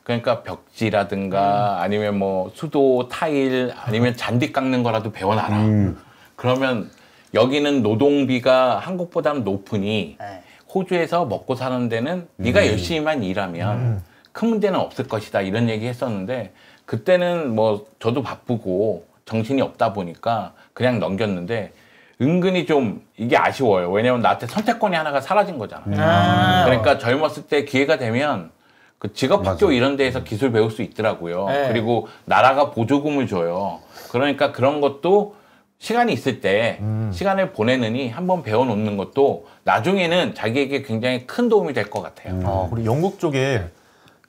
그러니까 벽지라든가 아니면 뭐 수도, 타일 아니면 잔디 깎는 거라도 배워놔라. 그러면 여기는 노동비가 한국보다는 높으니 네. 호주에서 먹고 사는 데는 네가 열심히만 일하면 큰 문제는 없을 것이다 이런 얘기 했었는데 그때는 뭐 저도 바쁘고 정신이 없다 보니까 그냥 넘겼는데 은근히 좀 이게 아쉬워요. 왜냐면 나한테 선택권이 하나가 사라진 거잖아. 그러니까 젊었을 때 기회가 되면 그 직업학교 이런 데에서 기술 배울 수 있더라고요. 네. 그리고 나라가 보조금을 줘요. 그러니까 그런 것도 시간이 있을 때 시간을 보내느니 한번 배워놓는 것도 나중에는 자기에게 굉장히 큰 도움이 될 것 같아요. 우리 영국 쪽에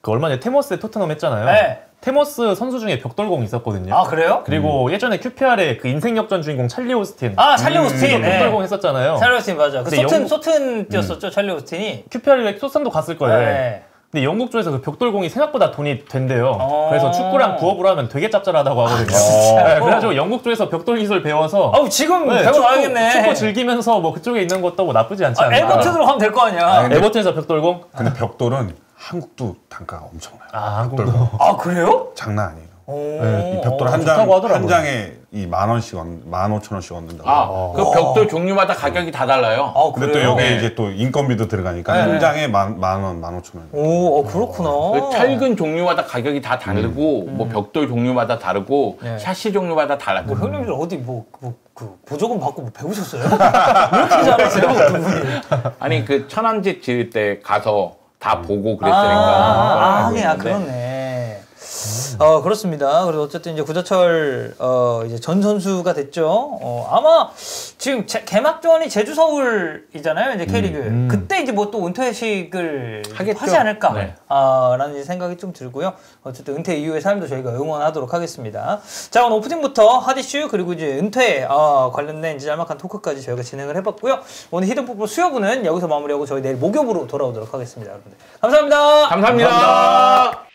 그 얼마 전에 테머스에 토트넘 했잖아요. 네. 테머스 선수 중에 벽돌공 있었거든요. 그래요? 그리고 예전에 QPR의 그 인생 역전 주인공 찰리 오스틴. 찰리 오스틴. 벽돌공 했었잖아요. 찰리 오스틴 맞아. 그 근데 소튼 뛰었었죠. 찰리 오스틴이. QPR의 소선도 갔을 거예요. 네. 근데 영국 쪽에서 그 벽돌공이 생각보다 돈이 된대요. 그래서 축구랑 부업으로 하면 되게 짭짤하다고 하거든요. 네, 그래가지고 영국 쪽에서 벽돌 기술 배워서 아우 지금 네, 배워놔야겠네. 축구 즐기면서 뭐 그쪽에 있는 것도 뭐 나쁘지 않지 않나. 에버튼으로 가면 될 거 아니야. 에버튼에서 벽돌공? 근데 벽돌은 한국도 단가가 엄청나요. 아, 벽돌. 한국도. 아 그래요? 장난 아니에요. 네, 이 벽돌 좋다고 하더라고요. 한 장에 이 10,000원씩 15,000원씩 얻는다고. 아, 그 벽돌 종류마다 가격이 다 달라요. 아 근데 또 그래요? 여기 네. 이제 또 인건비도 들어가니까 한 장에 만 원, 15,000원. 오, 그렇구나. 그 철근 종류마다 가격이 다 다르고 뭐 벽돌 종류마다 다르고 네. 샤시 종류마다 달라요. 형님들 어디 그 보조금 받고 뭐 배우셨어요? 왜 이렇게 잘하세요, 두 분이? 아니 그 천안집 지을 때 가서 다 보고 그랬으니까. 알고 있는데. 그렇네. 그렇습니다. 그래서 어쨌든 이제 구자철 이제 전 선수가 됐죠. 아마 지금 개막전이 제주 서울이잖아요. 이제 K리그. 그때 이제 뭐 또 은퇴식을 하겠죠. 하지 않을까 네. 라는 생각이 좀 들고요. 어쨌든 은퇴 이후의 삶도 저희가 응원하도록 하겠습니다. 자, 오늘 오프닝부터 핫이슈 그리고 이제 은퇴 관련된 이제 짤막한 토크까지 저희가 진행을 해봤고요. 오늘 히든풋볼 수요부는 여기서 마무리하고 저희 내일 목요일으로 돌아오도록 하겠습니다. 여러분들 감사합니다. 감사합니다.